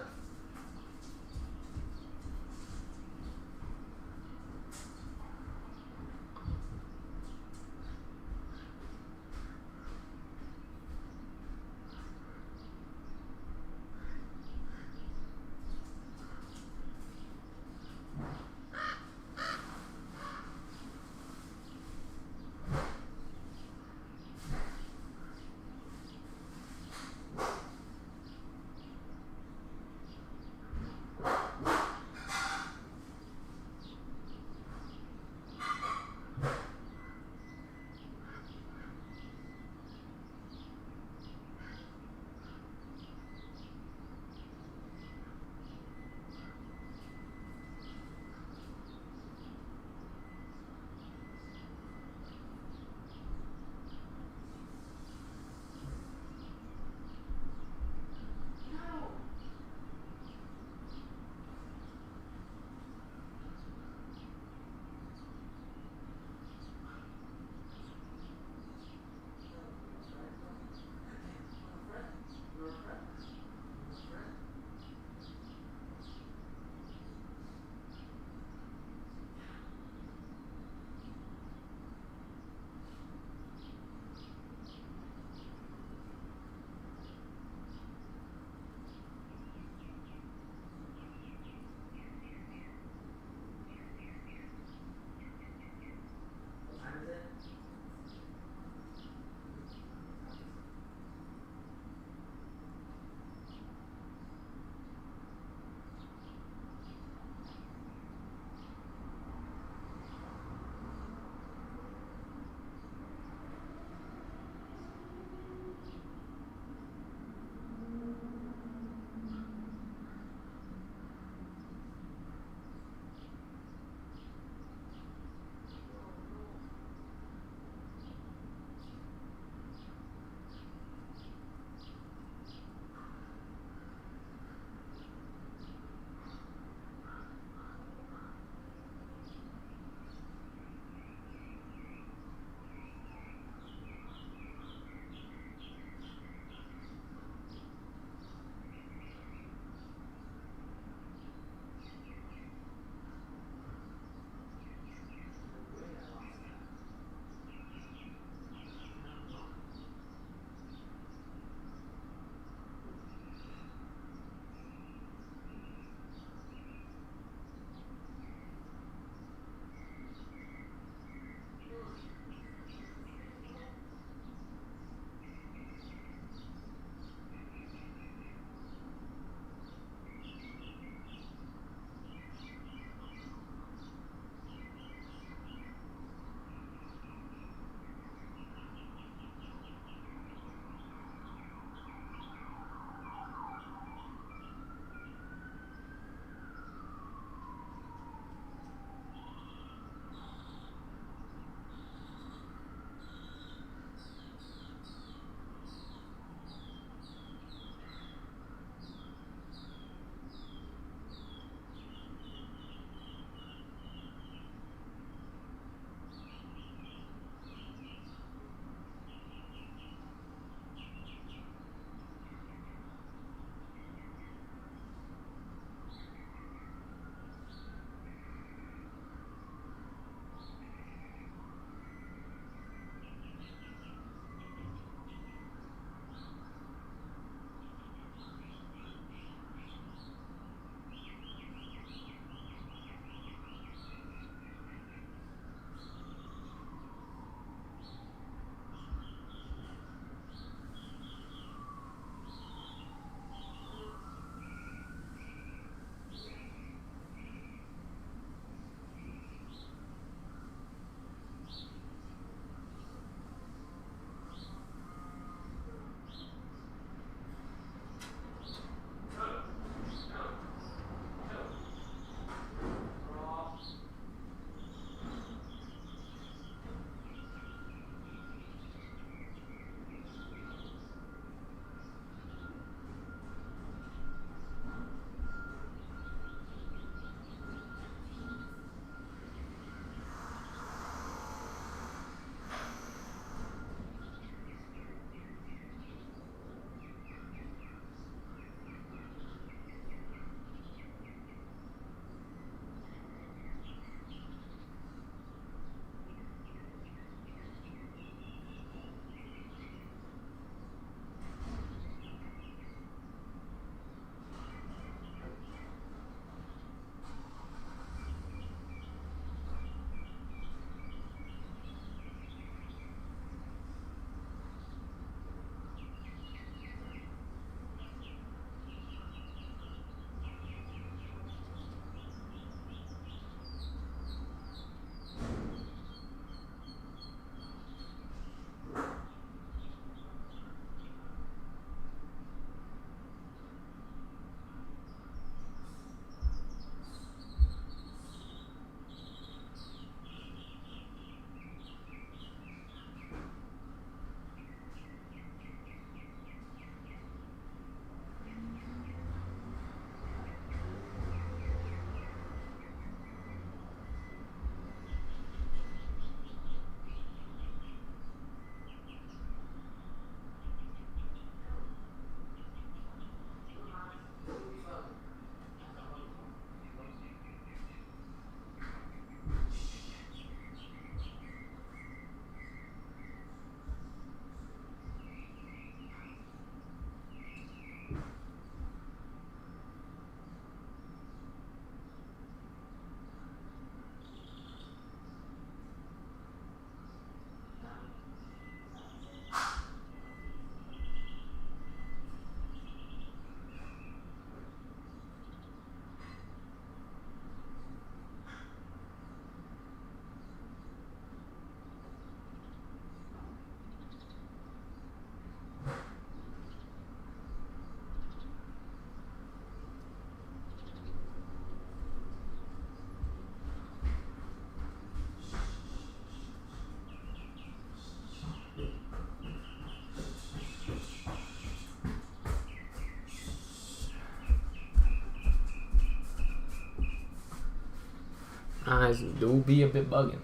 Eyes do be a bit bugging.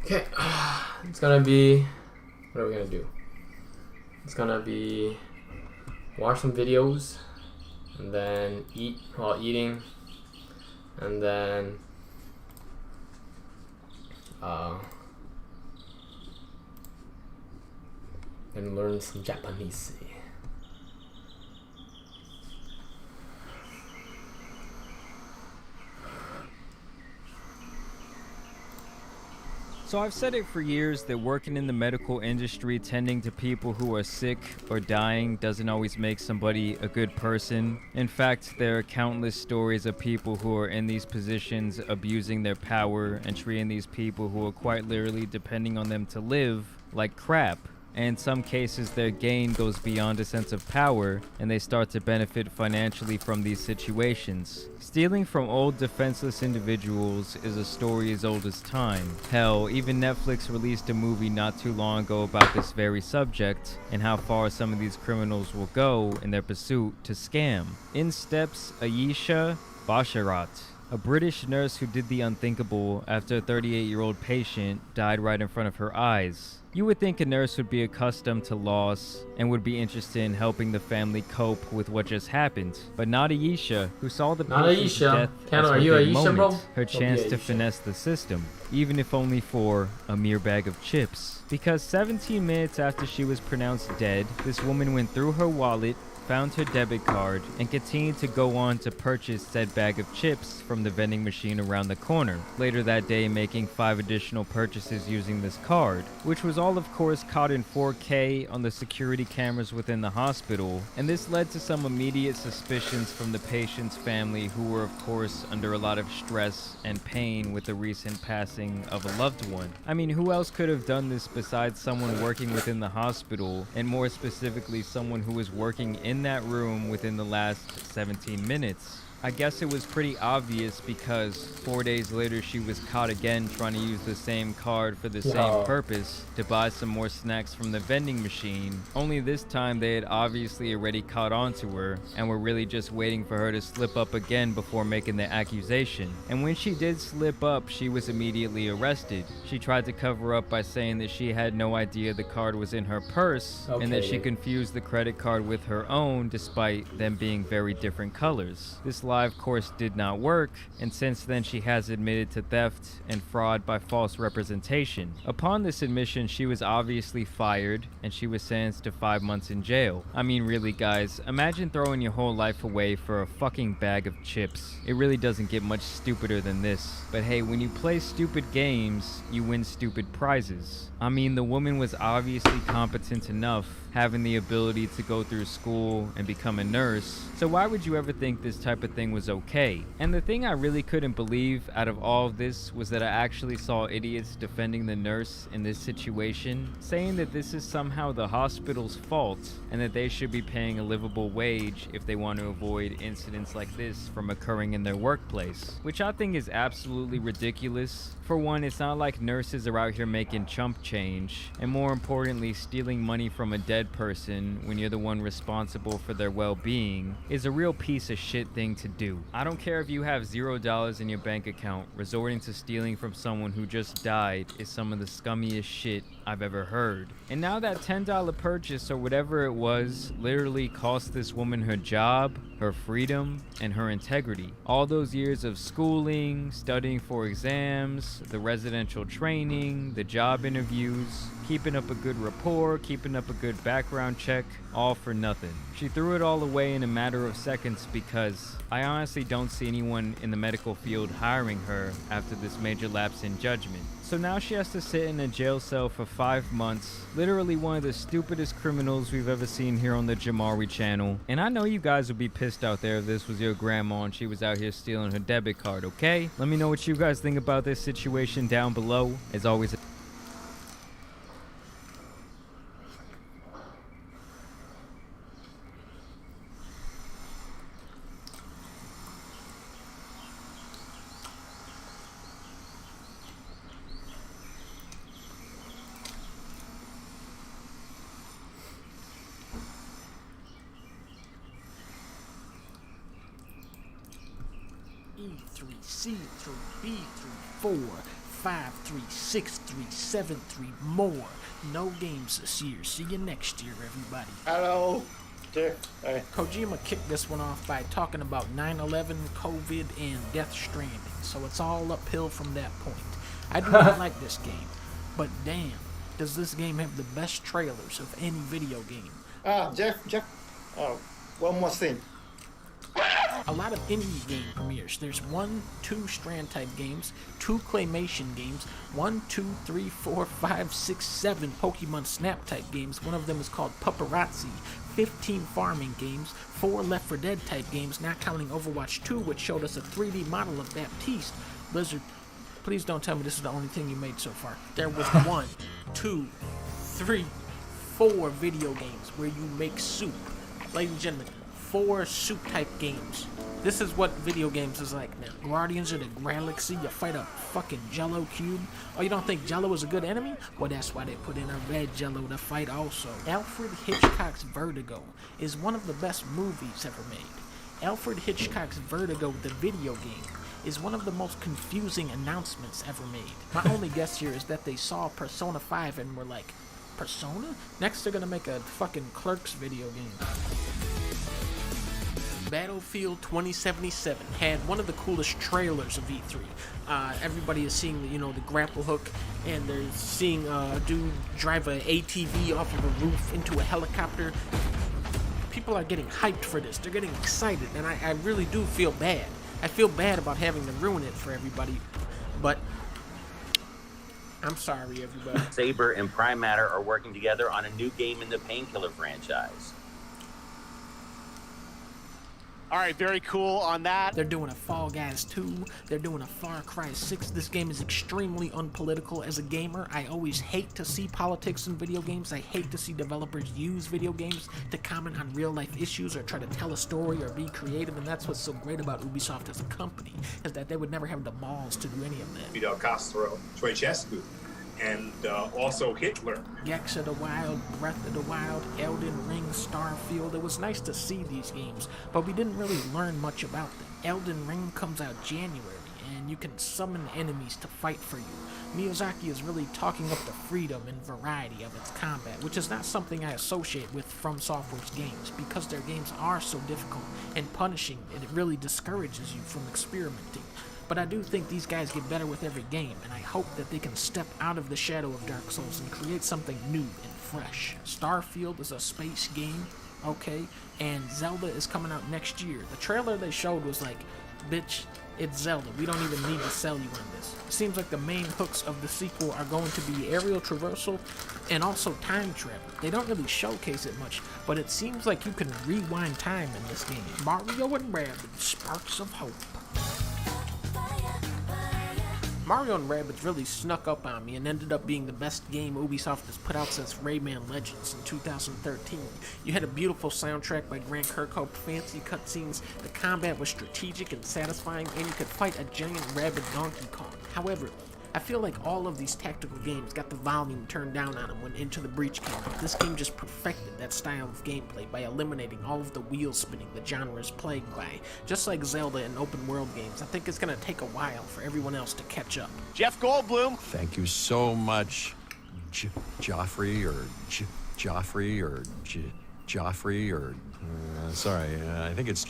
Okay, it's gonna be, what are we gonna do? It's gonna be watch some videos and then eat while eating, and then learn some Japanese. So I've said it for years that working in the medical industry, tending to people who are sick or dying, doesn't always make somebody a good person. In fact, there are countless stories of people who are in these positions abusing their power and treating these people who are quite literally depending on them to live like crap. And in some cases, their gain goes beyond a sense of power, and they start to benefit financially from these situations. Stealing from old, defenseless individuals is a story as old as time. Hell, even Netflix released a movie not too long ago about this very subject, and how far some of these criminals will go in their pursuit to scam. In steps Ayesha Basharat, a British nurse who did the unthinkable after a 38-year-old patient died right in front of her eyes. You would think a nurse would be accustomed to loss and would be interested in helping the family cope with what just happened, but not Ayesha, who saw the patient's death as her big moment, her chance to finesse the system, even if only for a mere bag of chips. Because 17 minutes after she was pronounced dead, this woman went through her wallet, found her debit card, and continued to go on to purchase said bag of chips from the vending machine around the corner, later that day making 5 additional purchases using this card, which was all of course caught in 4K on the security cameras within the hospital, and this led to some immediate suspicions from the patient's family, who were of course under a lot of stress and pain with the recent passing of a loved one. I mean, who else could have done this besides someone working within the hospital, and more specifically someone who was working in that room within the last 17 minutes? I guess it was pretty obvious, because 4 days later she was caught again trying to use the same card for the same purpose, to buy some more snacks from the vending machine. Only this time they had obviously already caught on to her and were really just waiting for her to slip up again before making the accusation. And when she did slip up, she was immediately arrested. She tried to cover up by saying that she had no idea the card was in her purse, and that she confused the credit card with her own, despite them being very different colors. This lie, of course, did not work, and since then she has admitted to theft and fraud by false representation. Upon this admission, she was obviously fired, and she was sentenced to 5 months in jail. I mean, really guys, imagine throwing your whole life away for a fucking bag of chips. It really doesn't get much stupider than this. But hey, when you play stupid games, you win stupid prizes. I mean, the woman was obviously competent enough, having the ability to go through school and become a nurse, so why would you ever think this type of thing was okay? And the thing I really couldn't believe out of all of this was that I actually saw idiots defending the nurse in this situation, saying that this is somehow the hospital's fault and that they should be paying a livable wage if they want to avoid incidents like this from occurring in their workplace, which I think is absolutely ridiculous. For one, it's not like nurses are out here making chump change, and more importantly, stealing money from a dead person when you're the one responsible for their well-being is a real piece of shit thing to do. I don't care if you have $0 in your bank account, resorting to stealing from someone who just died is some of the scummiest shit I've ever heard. And now that $10 purchase or whatever it was literally cost this woman her job, her freedom, and her integrity. All those years of schooling, studying for exams, the residential training, the job interviews, keeping up a good rapport, keeping up a good background check, all for nothing. She threw it all away in a matter of seconds because I honestly don't see anyone in the medical field hiring her after this major lapse in judgment. So now she has to sit in a jail cell for 5 months, literally one of the stupidest criminals we've ever seen here on the Jamari channel. And I know you guys would be pissed out there if this was your grandma and she was out here stealing her debit card, okay? Let me know what you guys think about this situation down below. As always, E3, C3, B3, 4, 5, 3, 6, 3, 7, 3, more. No games this year. See you next year, everybody. Hello. Kojima kicked this one off by talking about 9/11, COVID, and Death Stranding, so it's all uphill from that point. I do not like this game, but damn, does this game have the best trailers of any video game. Jeff, one more thing. A lot of indie game premieres. There's 1, 2 Strand type games, 2 claymation games, 1, 2, 3, 4, 5, 6, 7 Pokemon Snap type games. One of them is called Paparazzi. 15 farming games, 4 Left 4 Dead type games, not counting Overwatch 2, which showed us a 3D model of Baptiste. Blizzard, please don't tell me this is the only thing you made so far. There was 1, 2, 3, 4 video games where you make soup. Ladies and gentlemen, 4 soup type games. This is what video games is like now. Guardians of the Galaxy, you fight a fucking Jello cube. Oh, you don't think Jello is a good enemy? Well, that's why they put in a red Jello to fight also. Alfred Hitchcock's Vertigo is one of the best movies ever made. Alfred Hitchcock's Vertigo, the video game, is one of the most confusing announcements ever made. My only guess here is that they saw Persona 5 and were like, Persona? Next they're gonna make a fucking Clerks video game. Battlefield 2077 had one of the coolest trailers of E3. Everybody is seeing, the grapple hook, and they're seeing a dude drive an ATV off of a roof into a helicopter. People are getting hyped for this. They're getting excited, and I really do feel bad. I feel bad about having to ruin it for everybody, but I'm sorry, everybody. Saber and Prime Matter are working together on a new game in the Painkiller franchise. All right, very cool on that. They're doing a Fall Guys 2. They're doing a Far Cry 6. This game is extremely unpolitical. As a gamer, I always hate to see politics in video games. I hate to see developers use video games to comment on real-life issues or try to tell a story or be creative, and that's what's so great about Ubisoft as a company, is that they would never have the balls to do any of that. Fidel Castro, Ceausescu, and also Hitler. Gex of the Wild, Breath of the Wild, Elden Ring, Starfield. It was nice to see these games, but we didn't really learn much about them. Elden Ring comes out January, and you can summon enemies to fight for you. Miyazaki is really talking up the freedom and variety of its combat, which is not something I associate with From Software's games, because their games are so difficult and punishing, and it really discourages you from experimenting. But I do think these guys get better with every game, and I hope that they can step out of the shadow of Dark Souls and create something new and fresh. Starfield is a space game, okay, and Zelda is coming out next year. The trailer they showed was like, bitch, it's Zelda. We don't even need to sell you on this. It seems like the main hooks of the sequel are going to be aerial traversal and also time travel. They don't really showcase it much, but it seems like you can rewind time in this game. Mario and Rabbids, Sparks of Hope. Mario & Rabbids really snuck up on me and ended up being the best game Ubisoft has put out since Rayman Legends in 2013. You had a beautiful soundtrack by Grant Kirkhope, fancy cutscenes, the combat was strategic and satisfying, and you could fight a giant rabid Donkey Kong. However, I feel like all of these tactical games got the volume turned down on them when Into the Breach came out. This game just perfected that style of gameplay by eliminating all of the wheel spinning the genre is plagued by. Just like Zelda and open world games, I think it's going to take a while for everyone else to catch up. Jeff Goldblum. Thank you so much, Joffrey, sorry, I think it's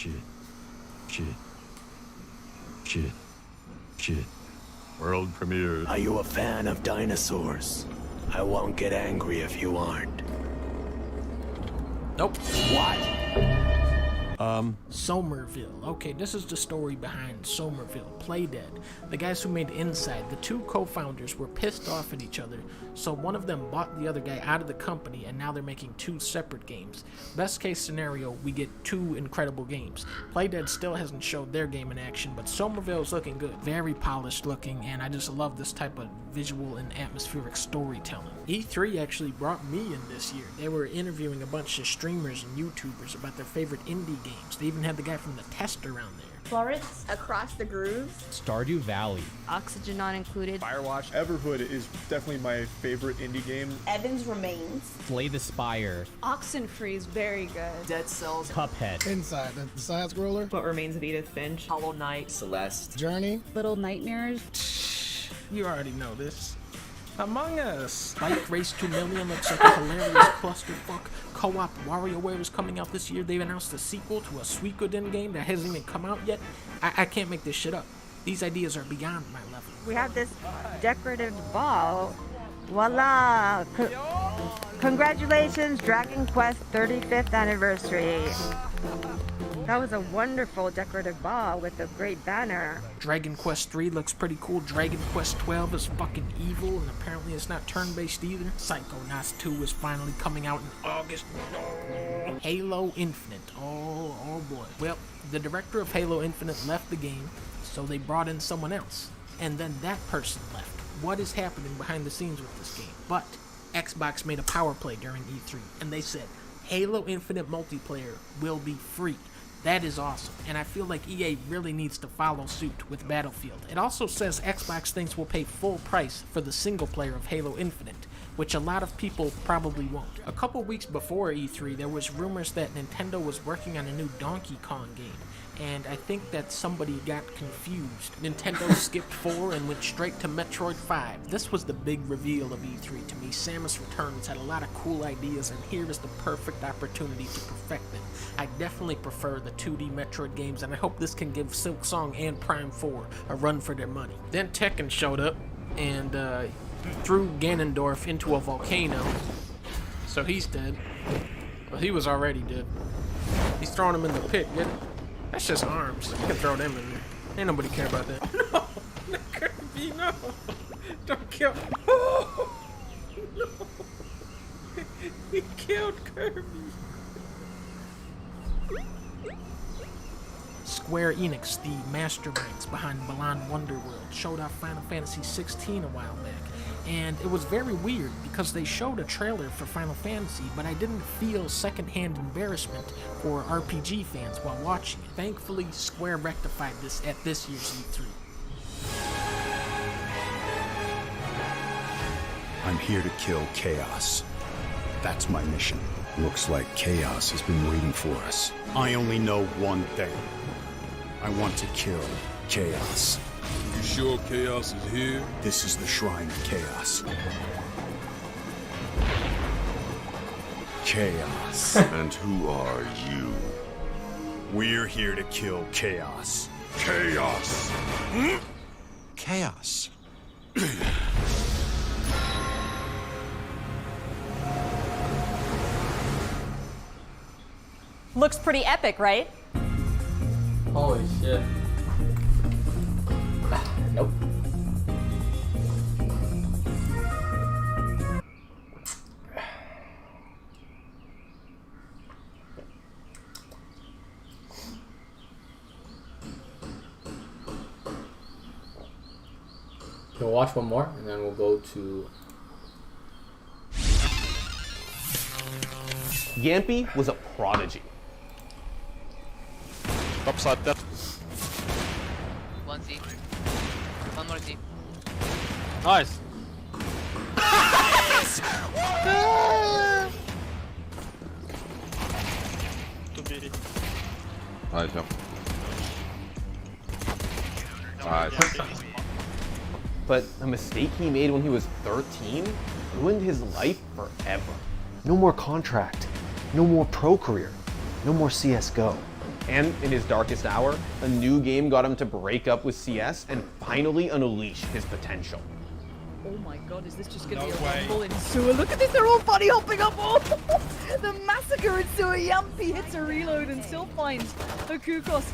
World premiere. Are you a fan of dinosaurs? I won't get angry if you aren't. Nope. What? Somerville. Okay, this is the story behind Somerville, Playdead. The guys who made Inside, the two co-founders were pissed off at each other, so one of them bought the other guy out of the company, and now they're making 2 separate games. Best case scenario, we get 2 incredible games. Playdead still hasn't showed their game in action, but Somerville's looking good. Very polished looking, and I just love this type of visual and atmospheric storytelling. E3 actually brought me in this year. They were interviewing a bunch of streamers and YouTubers about their favorite indie games. They even had the guy from The Tester around there. Florence, Across the Grooves, Stardew Valley, Oxygen Not Included, Firewatch, Everhood is definitely my favorite indie game. Evans Remains, Slay the Spire, Oxenfree is very good, Dead Cells, Cuphead, Inside, the side scroller, What Remains of Edith Finch, Hollow Knight, Celeste, Journey, Little Nightmares. You already know this. Among Us. Bike Race 2 Million looks like a hilarious clusterfuck. Co-op WarioWare is coming out this year. They've announced a sequel to a Suikoden game that hasn't even come out yet. I can't make this shit up. These ideas are beyond my level. We have this decorative ball. Voila! Congratulations, Dragon Quest 35th anniversary. That was a wonderful decorative ball with a great banner. Dragon Quest 3 looks pretty cool. Dragon Quest 12 is fucking evil, and apparently it's not turn-based either. Psychonauts 2 is finally coming out in August. Halo Infinite. Oh boy. Well, the director of Halo Infinite left the game, so they brought in someone else. And then that person left. What is happening behind the scenes with this game? But Xbox made a power play during E3, and they said, Halo Infinite multiplayer will be free. That is awesome, and I feel like EA really needs to follow suit with Battlefield. It also says Xbox thinks we'll pay full price for the single player of Halo Infinite, which a lot of people probably won't. A couple weeks before E3, there was rumors that Nintendo was working on a new Donkey Kong game, and I think that somebody got confused. Nintendo skipped 4 and went straight to Metroid 5. This was the big reveal of E3 to me. Samus Returns had a lot of cool ideas, and here is the perfect opportunity to perfect them. I definitely prefer the 2D Metroid games, and I hope this can give Silksong and Prime 4 a run for their money. Then Tekken showed up and threw Ganondorf into a volcano, so he's dead. Well, he was already dead. He's throwing him in the pit, get it? That's just arms. You can throw them in there. Ain't nobody care about that. Oh, no! Kirby, no! Don't kill... Oh! No! He killed Kirby! Square Enix, the masterminds behind Balan Wonderworld, showed off Final Fantasy 16 a while back. And it was very weird because they showed a trailer for Final Fantasy, but I didn't feel secondhand embarrassment for RPG fans while watching it. Thankfully, Square rectified this at this year's E3. I'm here to kill Chaos. That's my mission. Looks like Chaos has been waiting for us. I only know one thing. I want to kill Chaos. You sure Chaos is here? This is the Shrine of Chaos. Chaos. And who are you? We're here to kill Chaos. Chaos. Chaos. Looks pretty epic, right? Holy shit. Nope. We'll watch one more and then we'll go to... Yampy was a prodigy. Upside that. One Z. One more Z. Nice. Nice, yeah. Nice. But a mistake he made when he was 13 ruined his life forever. No more contract, no more pro career, no more CSGO. And in his darkest hour, a new game got him to break up with CS and finally unleash his potential. Oh my god, is this just gonna No be a way. rumble in sewer? Look at this, they're all bunny hopping up. Oh, the massacre in sewer. Yampy hits a reload and still finds a Kukos.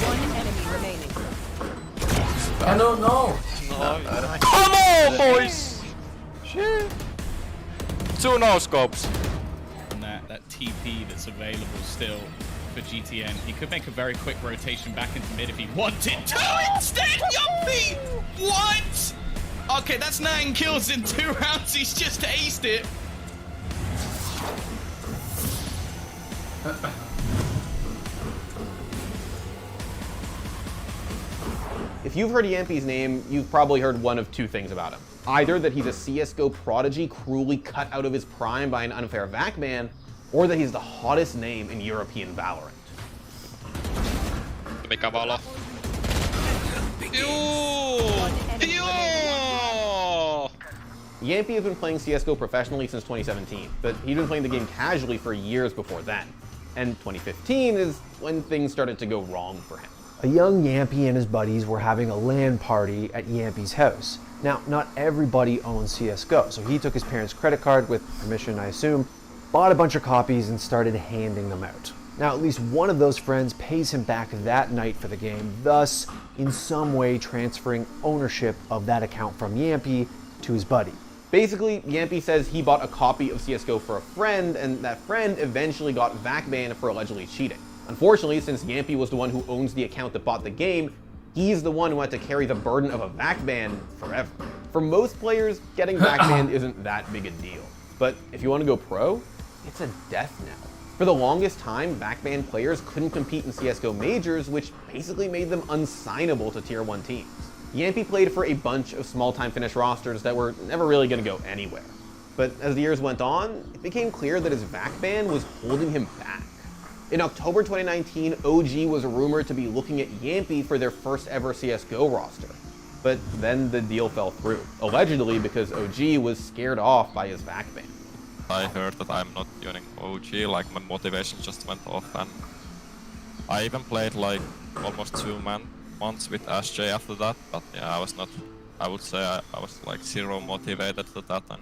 One enemy remaining. I don't know. Come on, boys! Shit. 2 no-scopes. And that TP that's available still for GTN. He could make a very quick rotation back into mid if he wanted to instead, Yuppie! What? Okay, that's 9 kills in 2 rounds. He's just aced it. If you've heard Yampy's name, you've probably heard one of two things about him. Either that he's a CSGO prodigy cruelly cut out of his prime by an unfair VAC ban, or that he's the hottest name in European Valorant. Mikä valo? Yampy has been playing CSGO professionally since 2017, but he'd been playing the game casually for years before then. And 2015 is when things started to go wrong for him. A young Yampy and his buddies were having a LAN party at Yampy's house. Now, not everybody owns CSGO, so he took his parents' credit card, with permission I assume, bought a bunch of copies and started handing them out. Now, at least one of those friends pays him back that night for the game, thus, in some way transferring ownership of that account from Yampy to his buddy. Basically, Yampy says he bought a copy of CSGO for a friend, and that friend eventually got VAC banned for allegedly cheating. Unfortunately, since Yampy was the one who owns the account that bought the game, he's the one who had to carry the burden of a VAC ban forever. For most players, getting VAC banned isn't that big a deal. But if you want to go pro, it's a death knell. For the longest time, VAC banned players couldn't compete in CSGO majors, which basically made them unsignable to Tier 1 teams. Yampy played for a bunch of small-time Finnish rosters that were never really going to go anywhere. But as the years went on, it became clear that his VAC ban was holding him back. In October 2019, OG was rumored to be looking at Yampy for their first ever CSGO roster. But then the deal fell through, allegedly because OG was scared off by his VAC ban. I heard that I'm not joining OG, like my motivation just went off, and I even played like almost 2 months with SJ after that, but yeah, I would say I was like zero motivated to that, and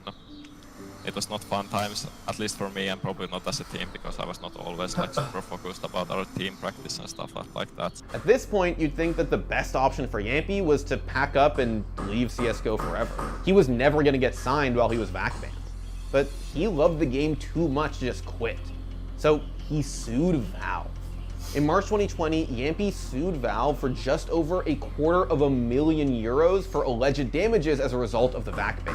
it was not fun times, at least for me, and probably not as a team, because I was not always like super focused about our team practice and stuff like that. At this point, you'd think that the best option for Yampy was to pack up and leave CSGO forever. He was never going to get signed while he was VAC banned. But he loved the game too much to just quit. So he sued Valve. In March 2020, Yampy sued Valve for just over €250,000 for alleged damages as a result of the VAC ban.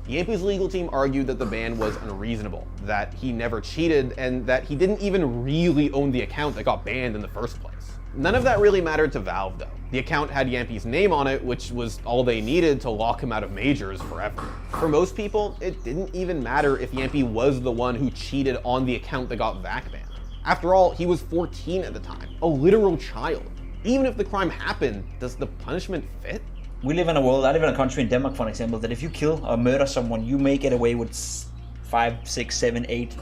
Yampy's legal team argued that the ban was unreasonable, that he never cheated, and that he didn't even really own the account that got banned in the first place. None of that really mattered to Valve, though. The account had Yampy's name on it, which was all they needed to lock him out of majors forever. For most people, it didn't even matter if Yampy was the one who cheated on the account that got VAC banned. After all, he was 14 at the time, a literal child. Even if the crime happened, does the punishment fit? We live in a world, I live in a country in Denmark, for example, that if you kill or murder someone, you may get away with 5, 6, 7, 8,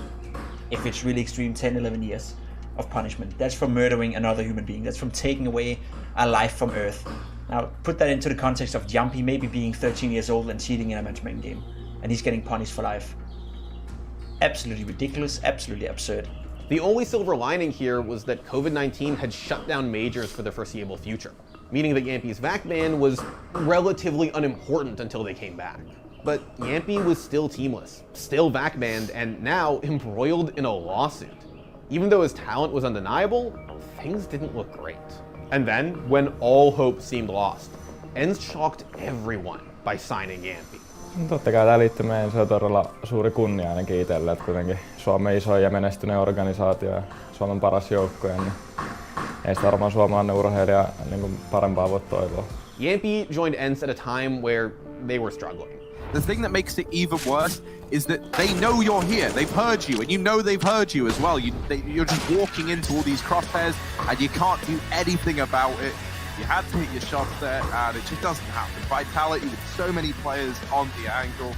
if it's really extreme, 10, 11 years of punishment. That's from murdering another human being. That's from taking away a life from Earth. Now, put that into the context of Yampy maybe being 13 years old and cheating in a matchmaking game, and he's getting punished for life. Absolutely ridiculous, absolutely absurd. The only silver lining here was that COVID-19 had shut down majors for the foreseeable future, meaning that Yampy's VAC ban was relatively unimportant until they came back. But Yampy was still teamless, still VAC banned, and now embroiled in a lawsuit. Even though his talent was undeniable, things didn't look great. And then, when all hope seemed lost, ENCE shocked everyone by signing Yampy. Totta kai tämä liittyminen, se on todella suuri kunnia ainakin itselle, että kuitenkin Suomen iso ja menestyneen organisaatio ja Suomen paras joukkue, niin ei sitä varmaan suomalainen urheilija niin parempaa voi toivoa. Yampy joined ENCE at a time where they were struggling. The thing that makes it even worse is that they know you're here. They've heard you, and you know they've heard you as well. You're just walking into all these crosshairs, and you can't do anything about it. You had to hit your shots there, and it just doesn't happen. Vitality with so many players on the angle,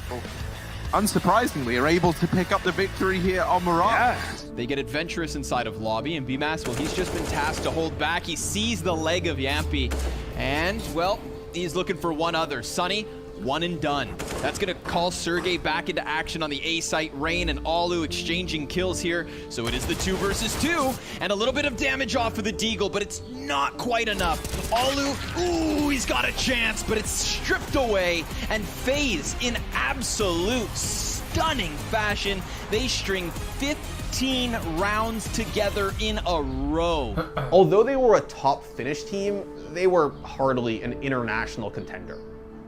unsurprisingly, are able to pick up the victory here on Mirage. Yeah. They get adventurous inside of lobby, and BMAS, well, he's just been tasked to hold back. He sees the leg of Yampy, and, well, he's looking for one other. Sunny, one and done. That's gonna call Sergey back into action on the A site. Rain and Alu exchanging kills here. So it is the 2 versus 2, and a little bit of damage off of the Deagle, but it's not quite enough. Alu, ooh, he's got a chance, but it's stripped away, and FaZe, in absolute stunning fashion, they string 15 rounds together in a row. Although they were a top Finnish team, they were hardly an international contender.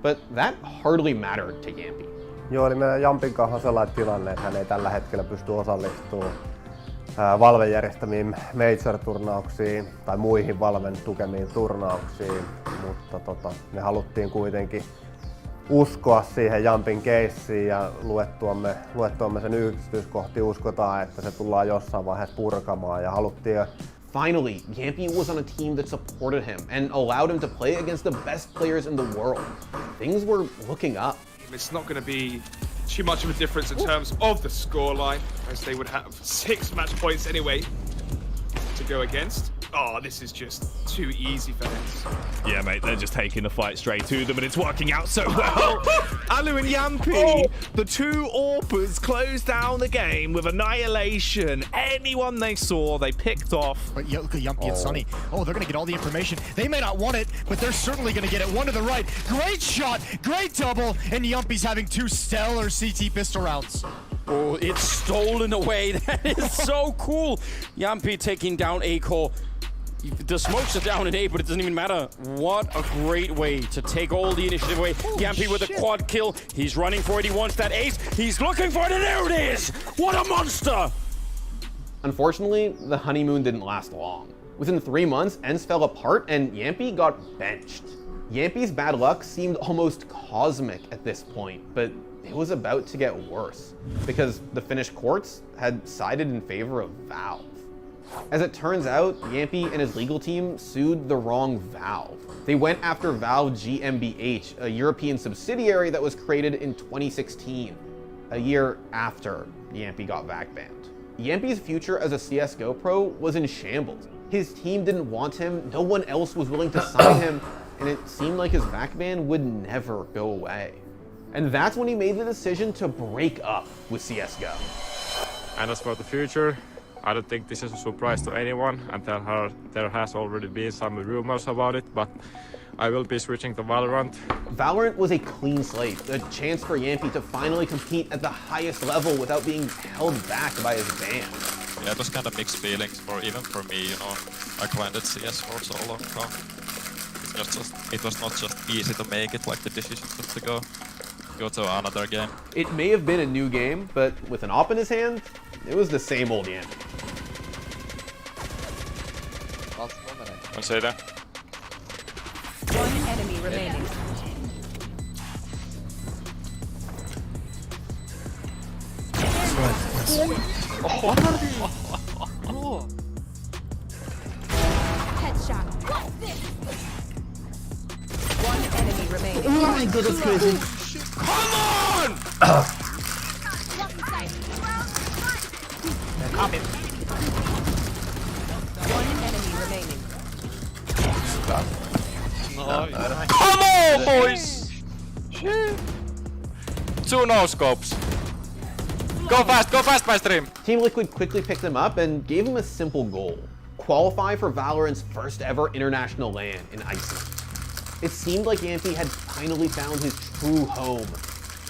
But that hardly mattered to Yampy. Joo, eli meidän Jampin kanssa on sellainen tilanne, että hän ei tällä hetkellä pysty osallistumaan Valven järjestämiin Major-turnauksiin tai muihin Valven tukemiin turnauksiin, mutta me haluttiin kuitenkin uskoa siihen Jampin keissiin ja luettuamme sen yksityiskohtiin uskotaan, että se tullaan jossain vaiheessa purkamaan ja haluttiin. Finally, Yampy was on a team that supported him and allowed him to play against the best players in the world. Things were looking up. It's not going to be too much of a difference in terms of the scoreline, as they would have 6 match points anyway to go against. Oh, this is just too easy for Hens. Yeah, mate, they're just taking the fight straight to them, and it's working out so well. Alu and Yampy, the two AWPers closed down the game with annihilation. Anyone they saw, they picked off. But look at Yampy and Sunny. Oh, they're going to get all the information. They may not want it, but they're certainly going to get it. One to the right. Great shot, great double, and Yampy's having 2 stellar CT pistol rounds. Oh, it's stolen away. That is so cool. Yampy taking down A-Core. The smokes are down in A, but it doesn't even matter. What a great way to take all the initiative away. Yampy with a quad kill. He's running for it. He wants that ace. He's looking for it, and there it is. What a monster. Unfortunately, the honeymoon didn't last long. Within 3 months, ENCE fell apart and Yampy got benched. Yampy's bad luck seemed almost cosmic at this point, but it was about to get worse because the Finnish courts had sided in favor of Valve. As it turns out, Yampy and his legal team sued the wrong Valve. They went after Valve GmbH, a European subsidiary that was created in 2016, a year after Yampy got VAC banned. Yampy's future as a CSGO pro was in shambles. His team didn't want him, no one else was willing to sign him, and it seemed like his VAC ban would never go away. And that's when he made the decision to break up with CSGO. And as for the future, I don't think this is a surprise to anyone, and there has already been some rumors about it, but I will be switching to Valorant. Valorant was a clean slate, a chance for Yampy to finally compete at the highest level without being held back by his ban. Yeah, it was kind of mixed feelings, even for me, you know. I grinded CS for so long now. It was not just easy to make it, like the decision to go to another game. It may have been a new game, but with an op in his hand, it was the same old Yampy. One say that. One enemy remaining. Headshot. What's this? One enemy remaining. Oh my god, that's crazy. Come on! Copy. One enemy remaining. Come on, boys! Two no-scopes. Go fast, my stream! Team Liquid quickly picked him up and gave him a simple goal. Qualify for Valorant's first ever international LAN in Iceland. It seemed like Yampy had finally found his true home.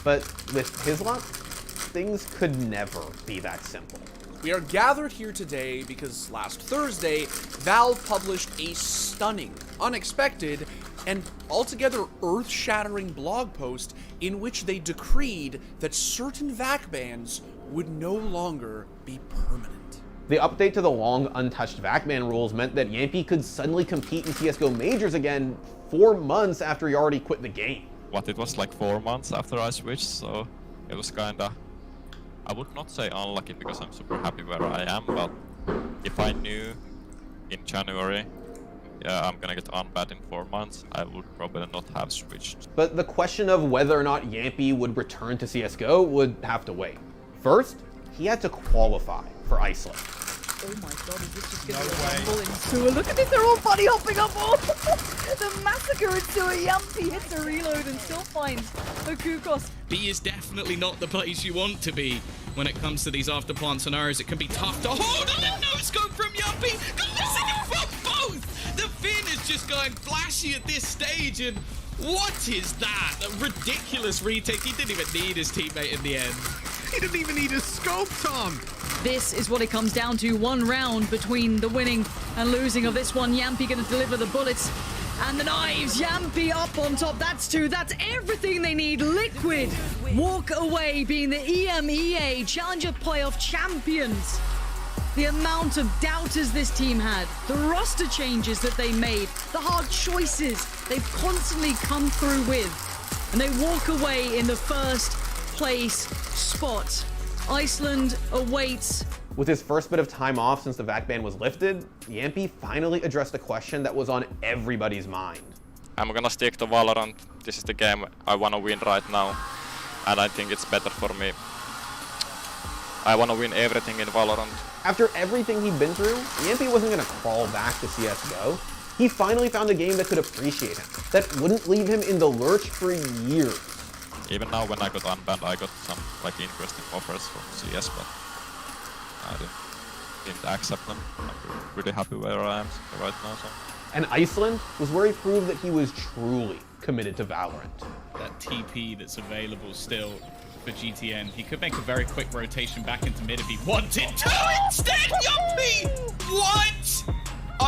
But with his luck, things could never be that simple. We are gathered here today because last Thursday, Valve published a stunning, unexpected, and altogether earth-shattering blog post in which they decreed that certain VAC bans would no longer be permanent. The update to the long untouched VAC ban rules meant that Yampy could suddenly compete in CSGO majors again 4 months after he already quit the game. What, it was like 4 months after I switched, so it was kinda, I would not say unlucky because I'm super happy where I am, but if I knew in January, yeah, I'm gonna get unbanned in 4 months, I would probably not have switched. But the question of whether or not Yampy would return to CSGO would have to wait. First, he had to qualify for Iceland. Oh my god, is this just gonna be a rumble in sewer? Look at this, they're all buddy hopping up. Oh, the massacre in sewer. Yampy hits a reload and still finds a Kukos. B is definitely not the place you want to be when it comes to these after-plant scenarios. It can be tough to hold on a no-scope from Yampy. Listen for both! The Finn is just going flashy at this stage, and what is that? A ridiculous retake. He didn't even need his teammate in the end. He didn't even need a scope, Tom! This is what it comes down to. 1 round between the winning and losing of this one. Yampy going to deliver the bullets and the knives. Yampy up on top. That's 2. That's everything they need. Liquid walk away being the EMEA Challenger Playoff champions. The amount of doubters this team had, the roster changes that they made, the hard choices they've constantly come through with. And they walk away in the first place spot. Iceland awaits. With his first bit of time off since the VAC ban was lifted, Yampy finally addressed a question that was on everybody's mind. I'm gonna stick to Valorant. This is the game I wanna win right now, and I think it's better for me. I wanna win everything in Valorant. After everything he'd been through, Yampy wasn't gonna crawl back to CSGO. He finally found a game that could appreciate him, that wouldn't leave him in the lurch for years. Even now when I got unbanned, I got some like interesting offers from CS, but I didn't accept them. I'm really happy where I am right now. So. And Iceland was where he proved that he was truly committed to Valorant. That TP that's available still for GTN. He could make a very quick rotation back into mid if he wanted to instead. Yuppie! What?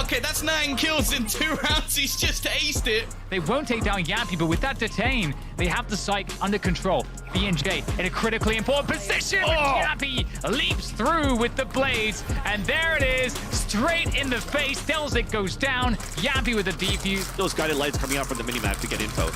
Okay, that's 9 kills in 2 rounds. He's just aced it. They won't take down Yampy, but with that detain, they have the site under control. BNJ in a critically important position. Yampy leaps through with the blades, and there it is, straight in the face. Delzik goes down. Yampy with the defuse. Those guided lights coming out from the minimap to get info.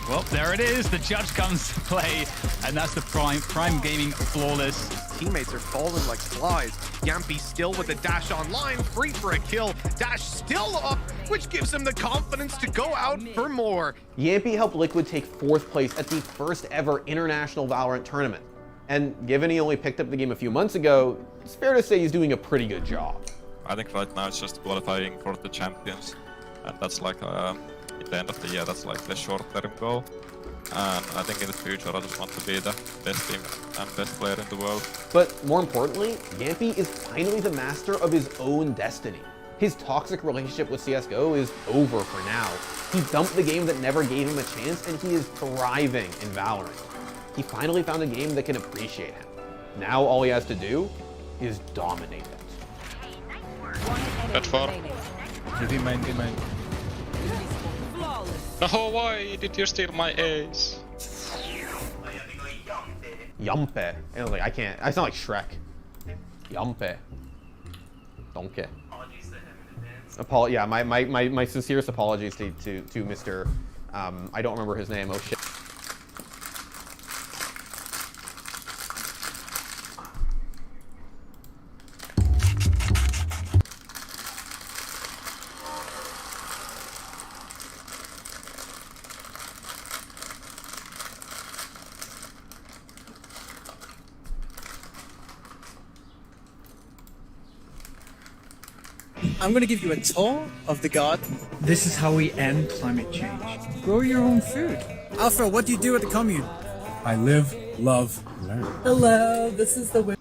Well, there it is. The judge comes to play, and that's the Prime Gaming flawless. Teammates are falling like flies. Yampy still with a dash online, free for a kill. Dash still up, which gives him the confidence to go out for more. Yampy helped Liquid take 4th place at the first ever international Valorant tournament. And given he only picked up the game a few months ago, it's fair to say he's doing a pretty good job. I think right now it's just qualifying for the champions, and that's like at the end of the year, that's like the short-term goal. And I think in the future I just want to be the best team and best player in the world. But more importantly, Yampy is finally the master of his own destiny. His toxic relationship with CSGO is over for now. He dumped the game that never gave him a chance, and he is thriving in Valorant. He finally found a game that can appreciate him. Now all he has to do is dominate it. That far. Main. No, why did you steal my ace? Yampe. And I was like, I can't. I sound like Shrek. Yampe. Donkey. Yeah, my sincerest apologies to Mr. I don't remember his name. Oh shit. I'm gonna give you a tour of the garden. This is how we end climate change. Grow your own food. Alpha, what do you do at the commune? I live, love, learn. Hello, this is the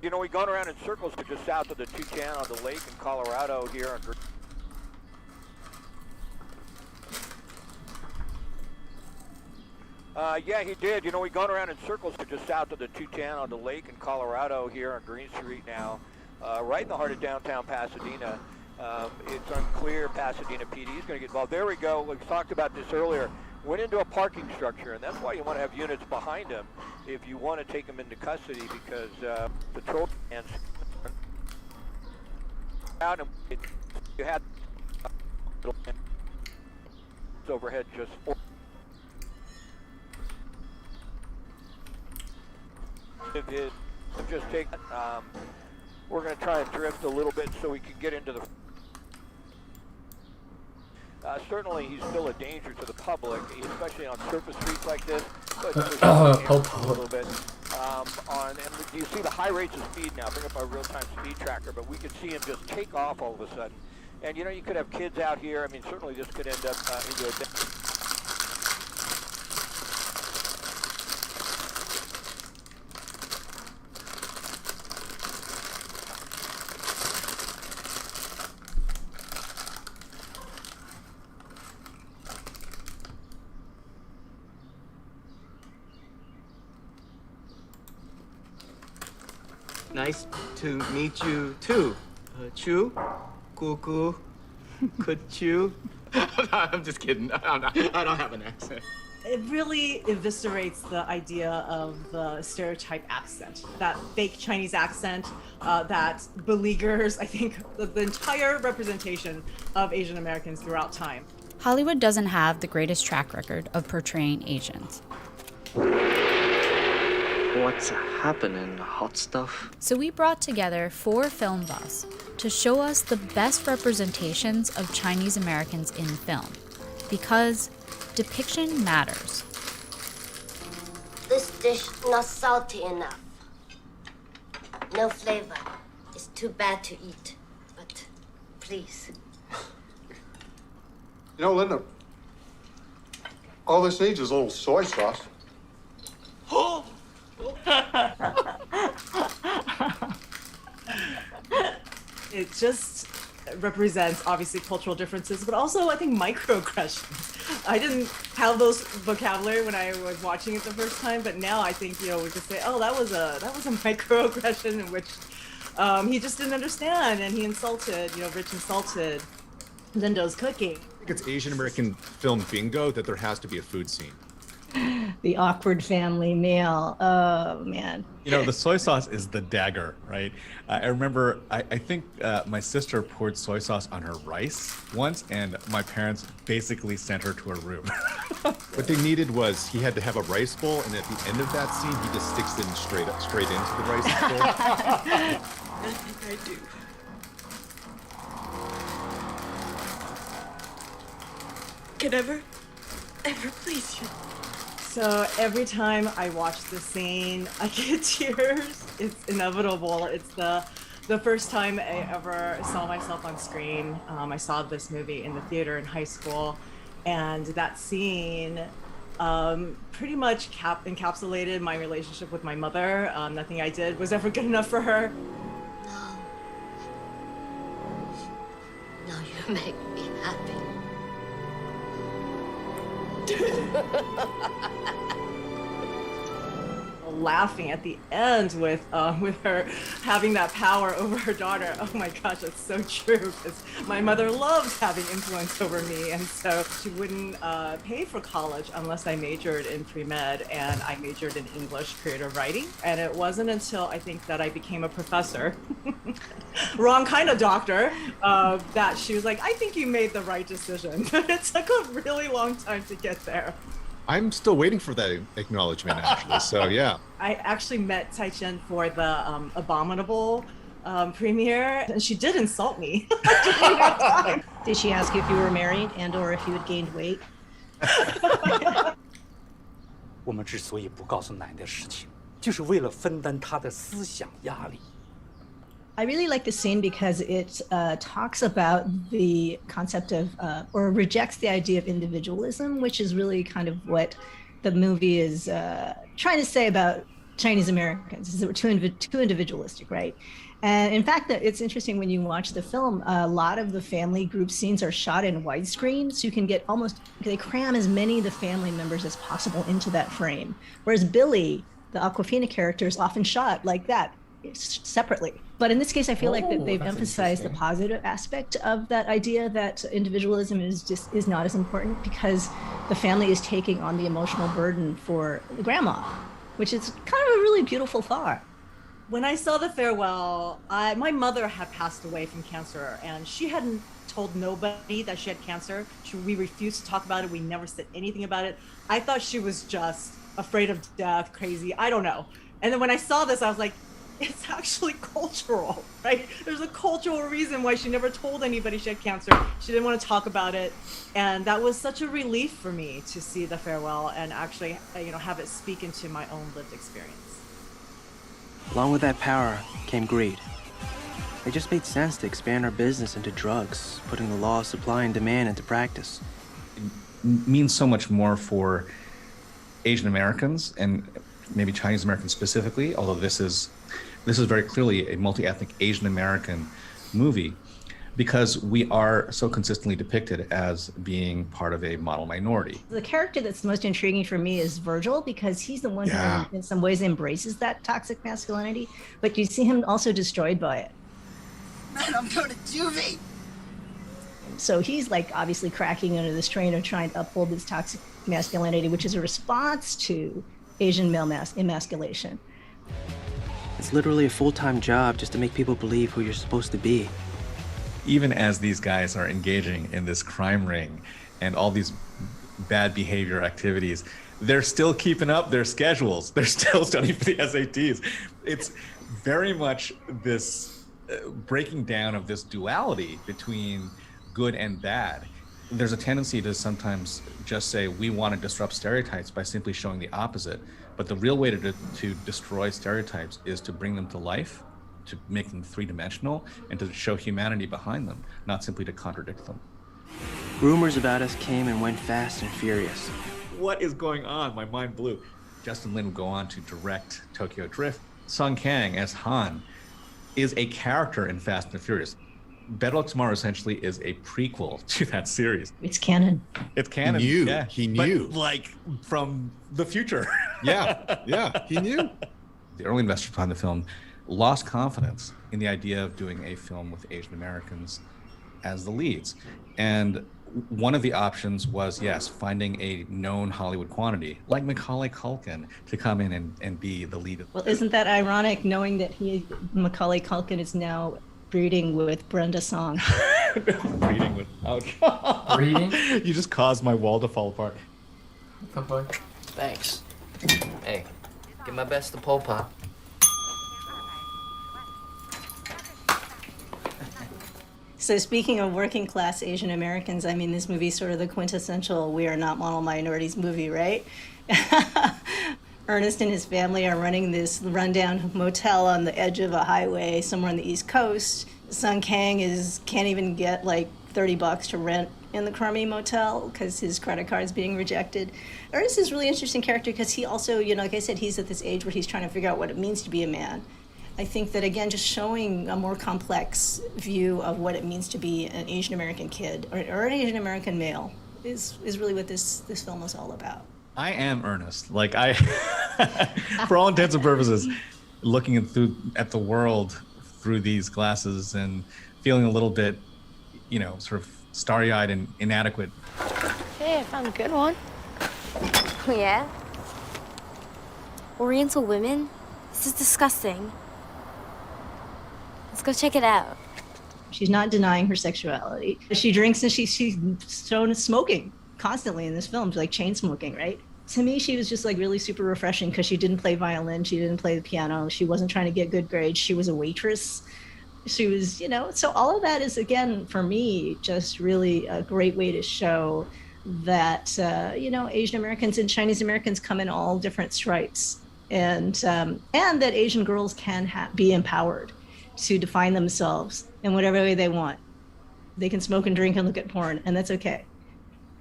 You know, we've gone around in circles to just south of the 210 on the lake in Colorado here on. Yeah, he did. You know, we've gone around in circles to just south of the 210 on the lake in Colorado here on Green Street now, right in the heart of downtown Pasadena. It's unclear Pasadena PD is going to get involved. There we go. We talked about this earlier. Went into a parking structure, and that's why you want to have units behind them if you want to take them into custody, because patrol and out and you had overhead just. Just take We're going to try and drift a little bit so we can get into the... certainly he's still a danger to the public, especially on surface streets like this. But a little bit. And you see the high rates of speed now. Bring up our real-time speed tracker, but we could see him just take off all of a sudden. And you know, you could have kids out here. I mean, certainly this could end up into a... Nice to meet you too. Chu, Cuckoo, could you? I'm just kidding. I don't have an accent. It really eviscerates the idea of the stereotype accent, that fake Chinese accent that beleaguers, I think, the entire representation of Asian Americans throughout time. Hollywood doesn't have the greatest track record of portraying Asians. What's happening, hot stuff? So we brought together 4 film buffs to show us the best representations of Chinese Americans in film, because depiction matters. This dish not salty enough. No flavor. It's too bad to eat. But please. You know, Linda, all this needs is a little soy sauce. It just represents, obviously, cultural differences, but also, I think, microaggressions. I didn't have those vocabulary when I was watching it the first time, but now I think, you know, we could say, oh, that was a microaggression in which he just didn't understand, and he insulted, you know, Rich insulted Lindo's cooking. I think it's Asian American film bingo that there has to be a food scene. The awkward family meal. Oh, man. You know, the soy sauce is the dagger, right? I remember, I think my sister poured soy sauce on her rice once, and my parents basically sent her to her room. What they needed was he had to have a rice bowl, and at the end of that scene, he just sticks them straight into the rice bowl. I think I do. Can ever please you? So every time I watch the scene, I get tears. It's inevitable. It's the first time I ever saw myself on screen. I saw this movie in the theater in high school, and that scene pretty much encapsulated my relationship with my mother. Nothing I did was ever good enough for her. No, you make me happy. Laughing at the end with her having that power over her daughter. Oh my gosh, that's so true, because my mother loves having influence over me, and so she wouldn't pay for college unless I majored in pre-med, and I majored in English creative writing. And it wasn't until I think that I became a professor, wrong kind of doctor, that she was like, I think you made the right decision. It took a really long time to get there. I'm still waiting for that acknowledgement, actually, so yeah. I actually met Tai Chen for the Abominable premiere, and she did insult me. Did she ask if you were married and or if you had gained weight? 我们之所以不告诉奶奶的事情，就是为了分担她的思想压力。 I really like the scene because it talks about the concept of, or rejects the idea of individualism, which is really kind of what the movie is trying to say about Chinese Americans, is that we're too individualistic, right? And in fact, it's interesting when you watch the film, a lot of the family group scenes are shot in widescreen, so you can get they cram as many of the family members as possible into that frame. Whereas Billy, the Awkwafina character, is often shot like that, separately. But in this case, I feel like that they've emphasized the positive aspect of that idea that individualism is not as important, because the family is taking on the emotional burden for the grandma, which is kind of a really beautiful thought. When I saw the farewell, my mother had passed away from cancer, and she hadn't told nobody that she had cancer. We refused to talk about it. We never said anything about it. I thought she was just afraid of death, crazy. I don't know. And then when I saw this, I was like, it's actually cultural, right? There's a cultural reason why she never told anybody she had cancer. She didn't want to talk about it. And that was such a relief for me to see The Farewell and actually, have it speak into my own lived experience. Along with that power came greed. It just made sense to expand our business into drugs, putting the law of supply and demand into practice. It means so much more for Asian Americans and maybe Chinese Americans specifically, although this is very clearly a multi-ethnic Asian American movie, because we are so consistently depicted as being part of a model minority. The character that's most intriguing for me is Virgil, because he's the one who in some ways embraces that toxic masculinity, but you see him also destroyed by it. Man, I'm going to juvie! So he's like obviously cracking under this train of trying to uphold this toxic masculinity, which is a response to Asian male emasculation. It's literally a full-time job just to make people believe who you're supposed to be. Even as these guys are engaging in this crime ring and all these bad behavior activities, they're still keeping up their schedules. They're still studying for the SATs. It's very much this breaking down of this duality between good and bad. There's a tendency to sometimes just say we want to disrupt stereotypes by simply showing the opposite. But the real way to destroy stereotypes is to bring them to life, to make them three-dimensional, and to show humanity behind them, not simply to contradict them. Rumors about us came and went fast and furious. What is going on? My mind blew. Justin Lin would go on to direct Tokyo Drift. Sung Kang as Han is a character in Fast and Furious. Better Luck Tomorrow essentially is a prequel to that series. It's canon. It's canon. He knew. But, like, from the future. Yeah, he knew. The early investors behind the film lost confidence in the idea of doing a film with Asian Americans as the leads. And one of the options was, yes, finding a known Hollywood quantity, like Macaulay Culkin, to come in and be the lead. Well, isn't that ironic, knowing that Macaulay Culkin is now breeding with Brenda Song? Breeding with, ouch. Breeding? You just caused my wall to fall apart. What the fuck? Thanks. Hey, give my best to Pol Pot. So speaking of working class Asian Americans, I mean, this movie is sort of the quintessential we are not model minorities movie, right? Ernest and his family are running this rundown motel on the edge of a highway somewhere on the East Coast. Sung Kang can't even get like $30 to rent in the crummy motel because his credit card is being rejected. Ernest is a really interesting character because he also, like I said, he's at this age where he's trying to figure out what it means to be a man. I think that, again, just showing a more complex view of what it means to be an Asian American kid or an Asian American male is really what this film is all about. I am Ernest. Like, for all intents and purposes, looking at the world through these glasses and feeling a little bit, sort of starry-eyed and inadequate. Hey, I found a good one. Oh, yeah? Oriental women? This is disgusting. Let's go check it out. She's not denying her sexuality. She drinks and she's shown smoking constantly in this film, like chain smoking, right? To me, she was just like really super refreshing because she didn't play violin, she didn't play the piano, she wasn't trying to get good grades, she was a waitress. She was, so all of that is, again, for me, just really a great way to show that, Asian Americans and Chinese Americans come in all different stripes, and that Asian girls can be empowered to define themselves in whatever way they want. They can smoke and drink and look at porn, and that's okay.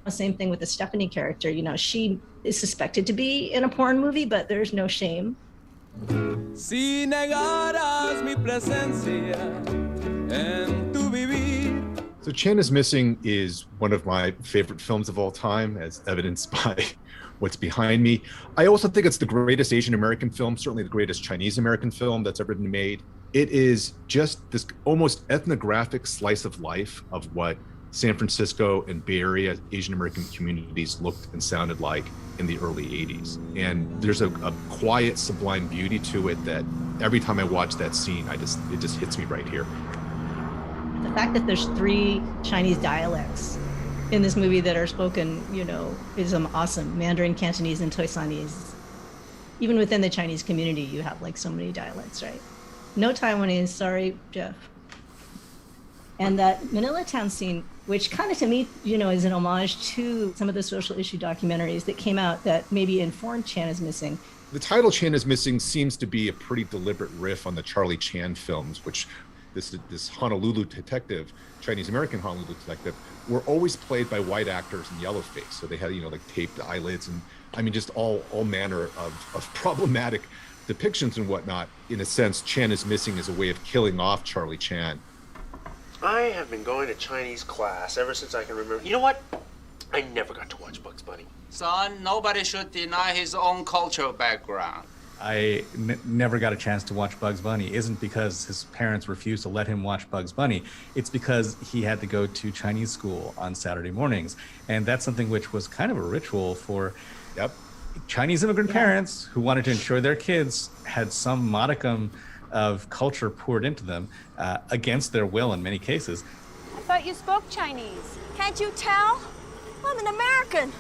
The same thing with the Stephanie character. She is suspected to be in a porn movie, but there's no shame. Si negaras mi presencia en tu vivir. So Chan is Missing is one of my favorite films of all time, as evidenced by what's behind me. I also think it's the greatest Asian American film, certainly the greatest Chinese American film that's ever been made. It is just this almost ethnographic slice of life of what San Francisco and Bay Area Asian American communities looked and sounded like in the early 80s. And there's a quiet, sublime beauty to it that every time I watch that scene, it just hits me right here. The fact that there's 3 Chinese dialects in this movie that are spoken, is awesome. Mandarin, Cantonese, and Toisanese. Even within the Chinese community, you have like so many dialects, right? No Taiwanese, sorry, Jeff. And that Manila town scene, which kind of to me, is an homage to some of the social issue documentaries that came out that maybe informed Chan is Missing. The title Chan is Missing seems to be a pretty deliberate riff on the Charlie Chan films, which this Honolulu detective, Chinese American Honolulu detective, were always played by white actors in yellowface. So they had, like taped eyelids and just all manner of problematic depictions and whatnot. In a sense, Chan is Missing is a way of killing off Charlie Chan. I have been going to Chinese class ever since I can remember. You know what? I never got to watch Bugs Bunny. Son, nobody should deny his own cultural background. I never got a chance to watch Bugs Bunny isn't because his parents refused to let him watch Bugs Bunny. It's because he had to go to Chinese school on Saturday mornings. And that's something which was kind of a ritual for Chinese immigrant parents who wanted to ensure their kids had some modicum of culture poured into them against their will in many cases. I thought you spoke Chinese. Can't you tell? I'm an American.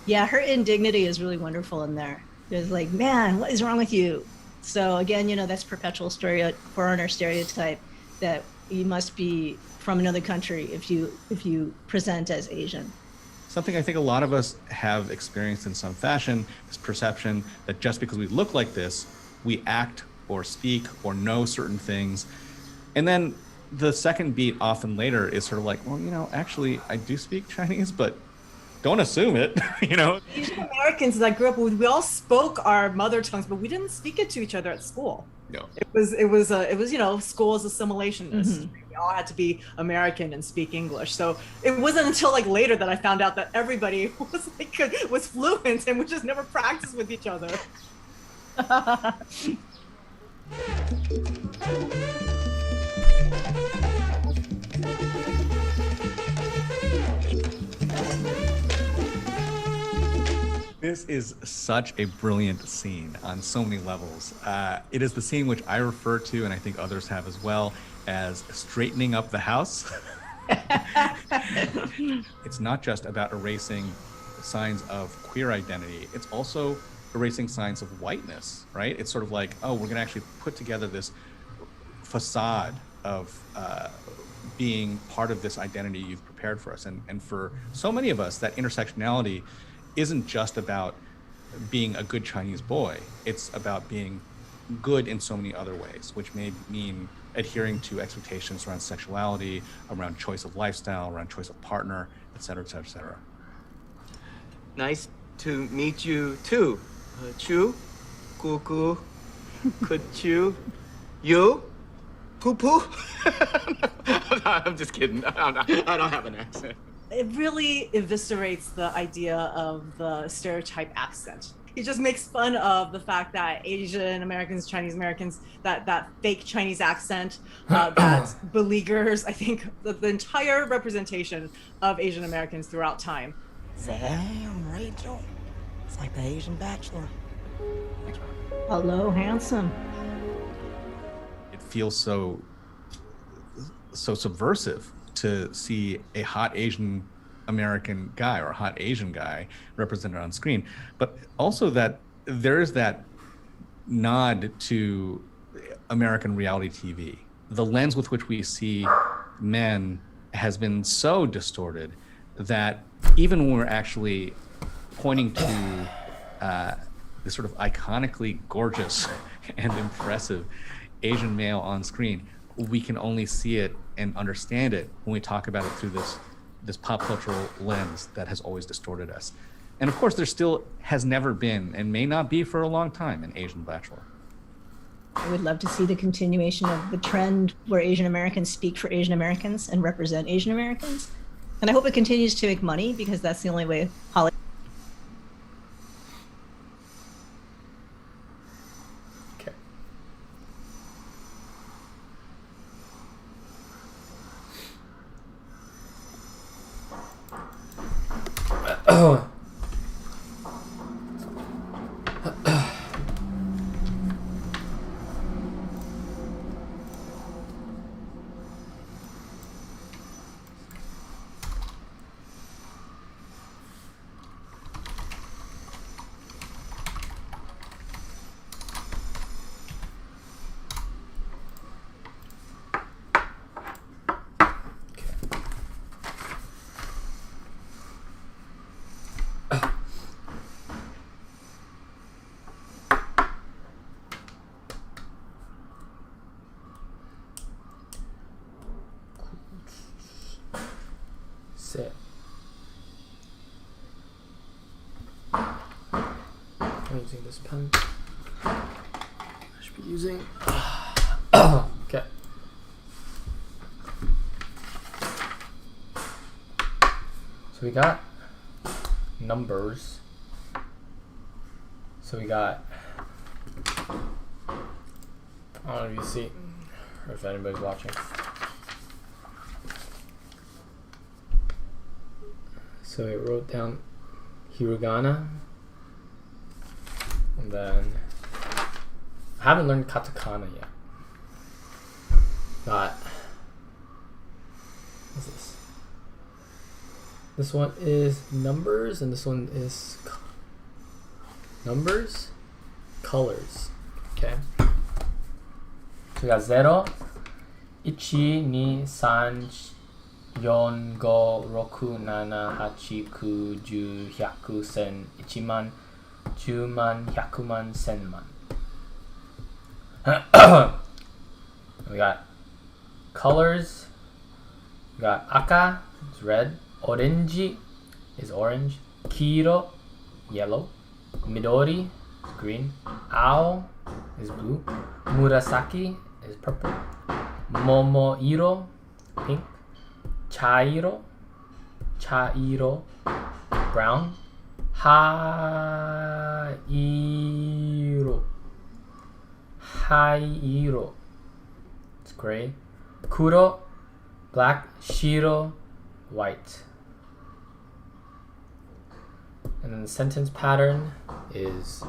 Yeah, her indignity is really wonderful in there. It's like, man, what is wrong with you? So again, that's perpetual foreigner stereotype that you must be from another country if you present as Asian. Something I think a lot of us have experienced in some fashion, this perception that just because we look like this, we act or speak or know certain things. And then the second beat often later is sort of like, well, actually I do speak Chinese, but don't assume it, Asian Americans that I grew up with, we all spoke our mother tongues, but we didn't speak it to each other at school. No. It was school is assimilationist. Mm-hmm. We all had to be American and speak English. So it wasn't until later that I found out that everybody was fluent and we just never practiced with each other. This is such a brilliant scene on so many levels. It is the scene which I refer to, and I think others have as well, as straightening up the house. It's not just about erasing signs of queer identity. It's also erasing signs of whiteness, right? It's sort of like, oh, we're going to actually put together this facade of being part of this identity you've prepared for us. And for so many of us, that intersectionality isn't just about being a good Chinese boy. It's about being good in so many other ways, which may mean adhering to expectations around sexuality, around choice of lifestyle, around choice of partner, et cetera, et cetera, et cetera. Nice to meet you too. Chu, Cuckoo, could you, poo poo? I'm just kidding. I don't have an accent. It really eviscerates the idea of the stereotype accent. He just makes fun of the fact that Asian Americans, Chinese Americans, that fake Chinese accent that beleaguers, I think, the entire representation of Asian Americans throughout time. Damn, Rachel. It's like the Asian Bachelor. Hello, handsome. It feels so subversive to see a hot Asian American guy or a hot Asian guy represented on screen, but also that there is that nod to American reality TV. The lens with which we see men has been so distorted that even when we're actually pointing to this sort of iconically gorgeous and impressive Asian male on screen, we can only see it and understand it when we talk about it through this pop cultural lens that has always distorted us. And of course, there still has never been, and may not be for a long time, an Asian Bachelor. I would love to see the continuation of the trend where Asian Americans speak for Asian Americans and represent Asian Americans. And I hope it continues to make money, because that's the only way Hollywood. it. I'm using this pen. I should be using. Okay. So we got numbers. So we got. I don't know if you see, or if anybody's watching. So I wrote down hiragana, and then I haven't learned katakana yet. Got, what's this? This one is numbers, and this one is numbers, colors. Okay. So we got 0, 1, 2, 3, 4, 5, 6, 7, 8, 9, 10, 100, 1000, 1,000, 10,000, 100,000, 10,000. We got colors. We got aka, it's red. Orange is orange. Kiro, yellow. Midori is green. Ao is blue. Murasaki is purple. Momoiro, pink. Chairo, brown. Hairo, it's gray. Kuro, black. Shiro, white. And then the sentence pattern is,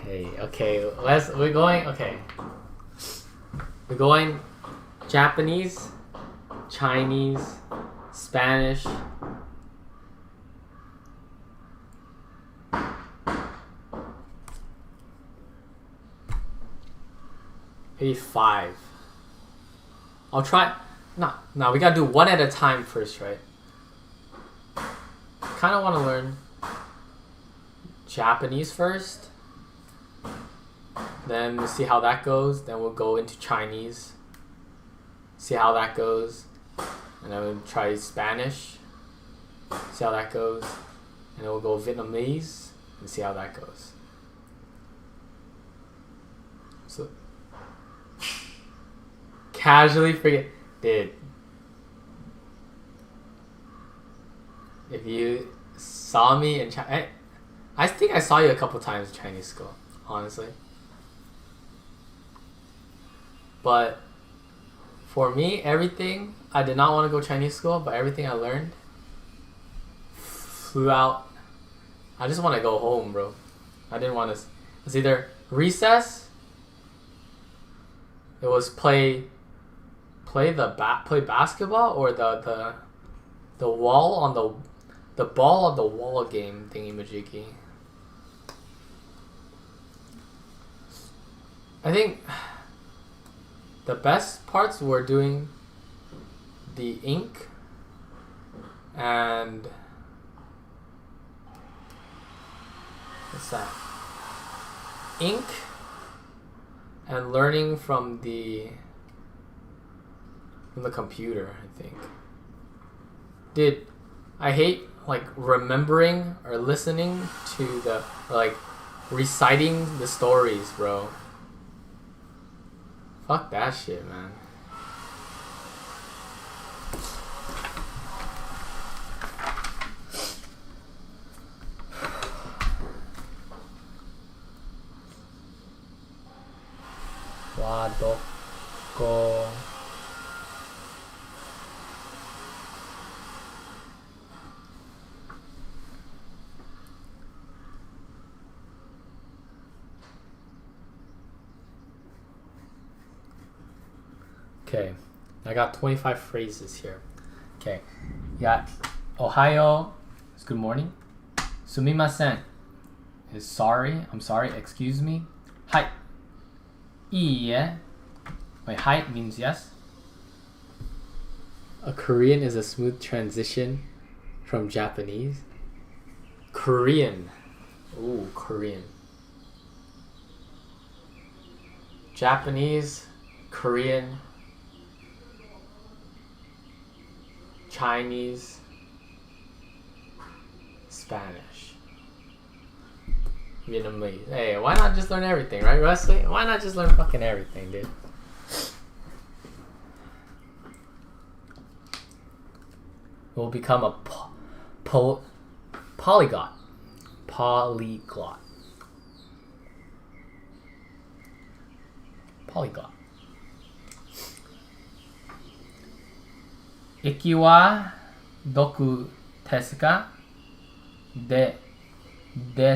hey, okay, we're going Japanese, Chinese, Spanish, maybe 5. I'll try. No, we gotta do one at a time first, right? Kind of want to learn Japanese first. Then we'll see how that goes. Then we'll go into Chinese. See how that goes. And then we'll try Spanish. See how that goes. And then we'll go Vietnamese and see how that goes. So casually forget, dude. If you saw me in China, I think I saw you a couple times in Chinese school, honestly. But for me, everything, I did not want to go Chinese school, but everything I learned flew out. I just want to go home, bro. I didn't want to. It's either recess. It was play basketball, or the wall on the ball on the wall game thingy majiggy. I think the best parts were doing the ink and what's that? Ink and learning from the computer, I think. Dude, I hate like remembering or listening to reciting the stories, bro. Fuck that shit, man. Wadoko. Okay, I got 25 phrases here. Okay, you got Ohio is good morning. Sumimasen is sorry, I'm sorry, excuse me. Hai. Iie. Wait, hai means yes. A Korean is a smooth transition from Japanese. Korean. Ooh, Korean. Japanese, Korean. Chinese, Spanish, Vietnamese. Hey, why not just learn everything, right, Wesley? Why not just learn fucking everything, dude? We'll become a polyglot. Polyglot. Polyglot. 駅はどこですか? で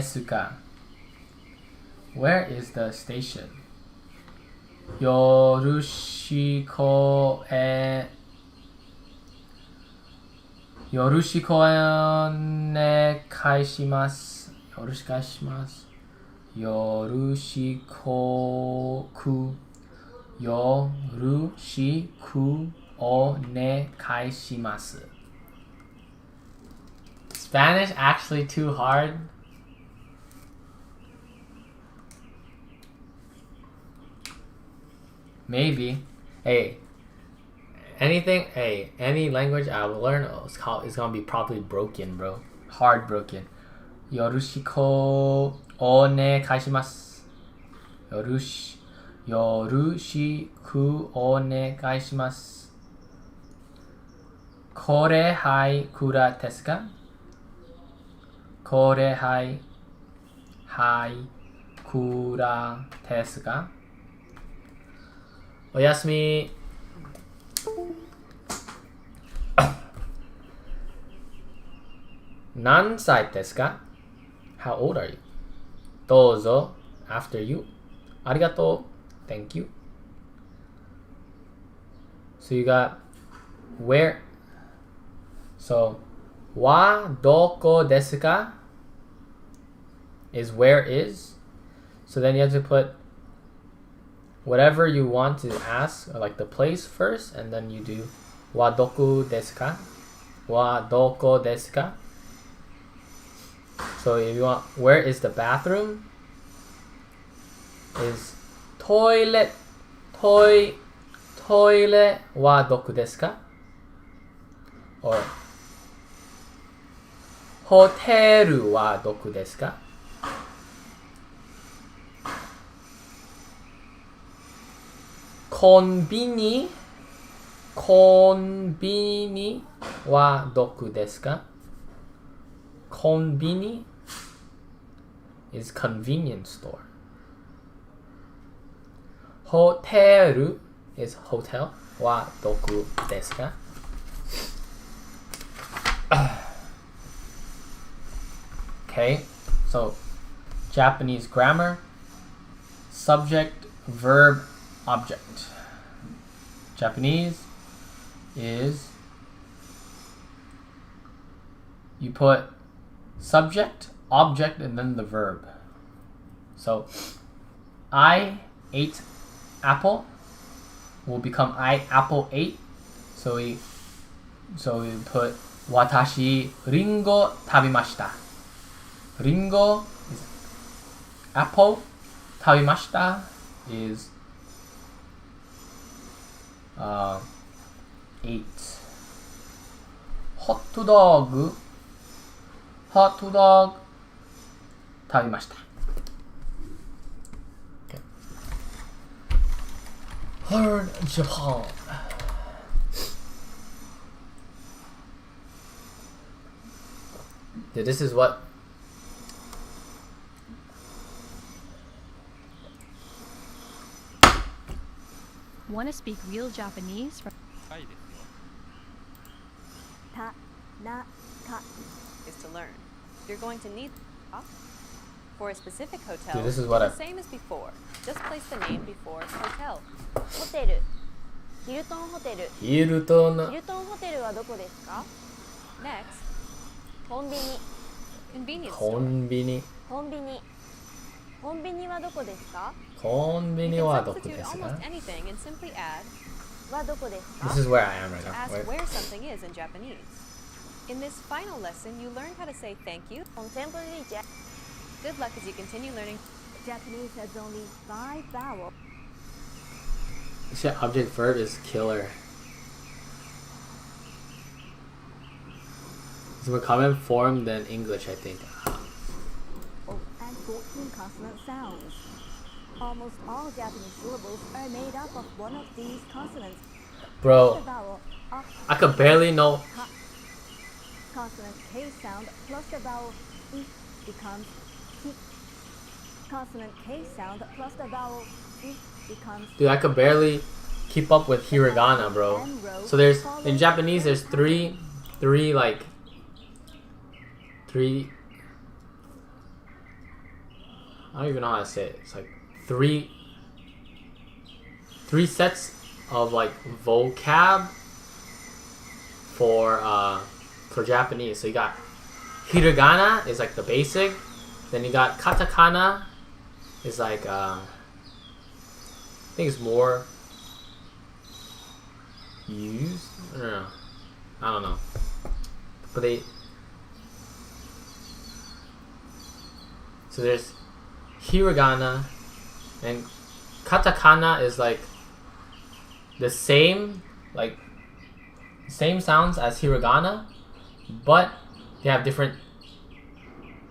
すか? Where is the station? よろしくお願いします。よろしくお願いします。よろしくお願いします。Spanish actually too hard? Maybe. Hey, anything, hey, any language I will learn is gonna be probably broken, bro. Hard broken. よろしくお願いします。よろしくお願いします。これはいくらですか? これはいくらですか? おやすみ。何歳ですか? How old are you? どうぞ after you. ありがとう thank you. So you got where. So はどこですか? is where is. So then you have to put whatever you want to ask, or like the place first, and then you do はどこですか? はどこですか? So if you want, where is the bathroom? Is toilet はどこですか? Or ホテルはどこですか? Konbini はどこですか? Konbini is convenience store. Hotel is hotel. はどこですか? Okay, so Japanese grammar, subject, verb, object. Japanese is you put subject, object, and then the verb. So I ate apple will become I apple ate. So we put watashi ringo tabimashita. Ringo is apple. Tabimashita is ate. Hot dog 食べました。Okay. Hard Japan. Yeah, this is what want to speak real Japanese from is to learn. You're going to need for a specific hotel. Dude, this is what the same as before. Just place the name before hotel. ホテル。ヒルトンホテル。ヒルトンホテルはどこですか? Next. コンビニ。Convenience コンビニ。コンビニ。コンビニはどこですか? コンビニはどこです substitute か? almost anything and simply add はどこですか? This is where I am right to now. ask Wait. where something is in Japanese. In this final lesson, you learned how to say thank you. Contemporary Good luck as you continue learning. Japanese has only 5 vowels. This shit, object verb is killer. It's more common form than English, I think. And 14 consonant sounds. Almost all Japanese syllables are made up of one of these consonants. Bro, I could barely know. Consonant K sound plus the vowel I becomes Ki. Consonant K sound plus the vowel I becomes. Dude, I could barely keep up with hiragana, bro. So there's in Japanese there's three I don't even know how to say it. It's like three sets of like vocab for Japanese. So you got hiragana is like the basic, then you got katakana is like I think it's more used. I don't know. But so there's hiragana and katakana is like the same sounds as hiragana, but they have different.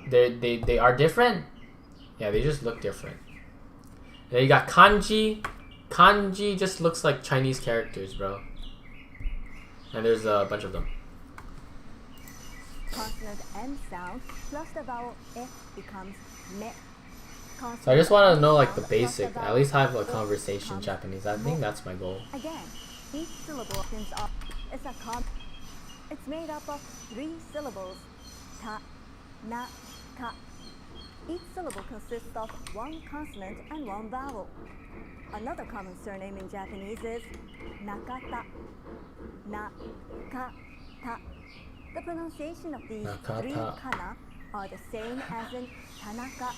They are different. Yeah, they just look different. And then you got kanji. Kanji just looks like Chinese characters, bro. And there's a bunch of them. Consonant N sound plus the vowel E becomes me. So I just want to know like the basic. At least have a conversation Japanese. I think that's my goal. Again, each syllable is a it's made up of 3 syllables. Ta, na, ka. Each syllable consists of 1 consonant and 1 vowel. Another common surname in Japanese is Nakata. Na, ka, ta. The pronunciation of these 3 kana are the same as in Tanaka.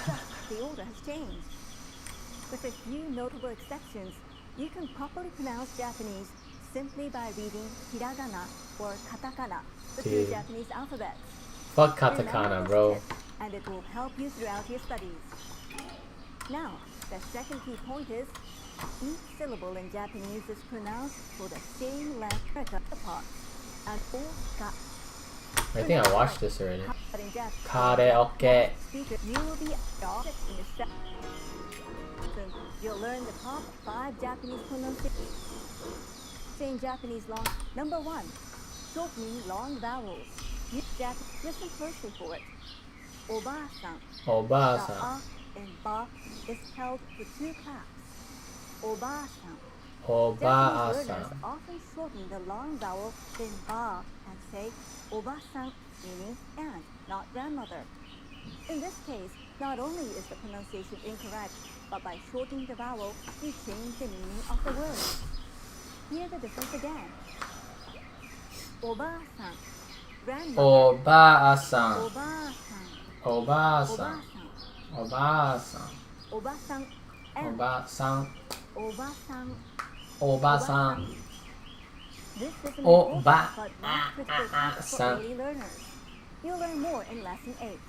Just the order has changed. With a few notable exceptions, you can properly pronounce Japanese simply by reading hiragana or katakana, the 2 Japanese alphabets. Fuck katakana, bro. And it will help you throughout your studies. Now, the second key point is each syllable in Japanese is pronounced for the same length apart. And I think I watched this already. Karaoke. You will be in the you'll learn the top 5 Japanese pronunciations. Saying Japanese long. Number 1, shortening long vowels. Listen closely for it. Oba-san. Oba-san. The a in ba is held for 2 claps. Oba-san. Japanese learners often shorten the long vowel in ba and say Oba-san, meaning aunt, not grandmother. In this case, not only is the pronunciation incorrect, but by shortening the vowel, you change the meaning of the word. Hear the difference again. Oba-san. Grandmother. Oba-san. Oba-san. Oba-san. Oba-san. Oba-san. Oba-san. Oba-san. Oba-san. This is an important but not critical concept for early learners. You'll learn more in lesson 8.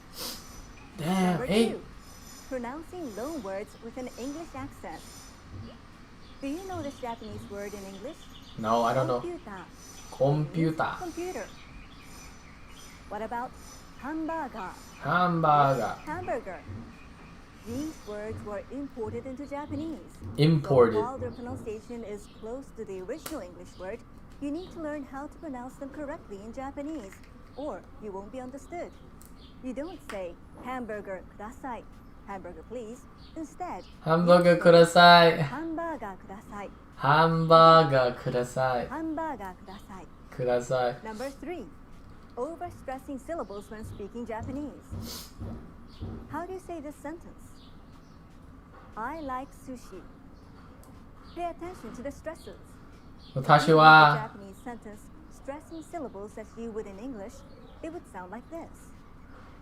Damn, Number 2, pronouncing loan words with an English accent. Do you know this Japanese word in English? No, I don't know. Computer. Computer. What about hamburger? Hamburger. Hamburger. These words were imported into Japanese. Imported. So while their pronunciation is close to the original English word, you need to learn how to pronounce them correctly in Japanese, or you won't be understood. You don't say hamburger kudasai, hamburger please. Instead, hamburger kudasai. Hamburger kudasai. Hamburger kudasai. Hamburger kudasai. Kudasai. Number 3, overstressing syllables when speaking Japanese. How do you say this sentence? I like sushi. Pay attention to the stresses. Watashi wa Japanese sentence stressing syllables as you would in English, it would sound like this.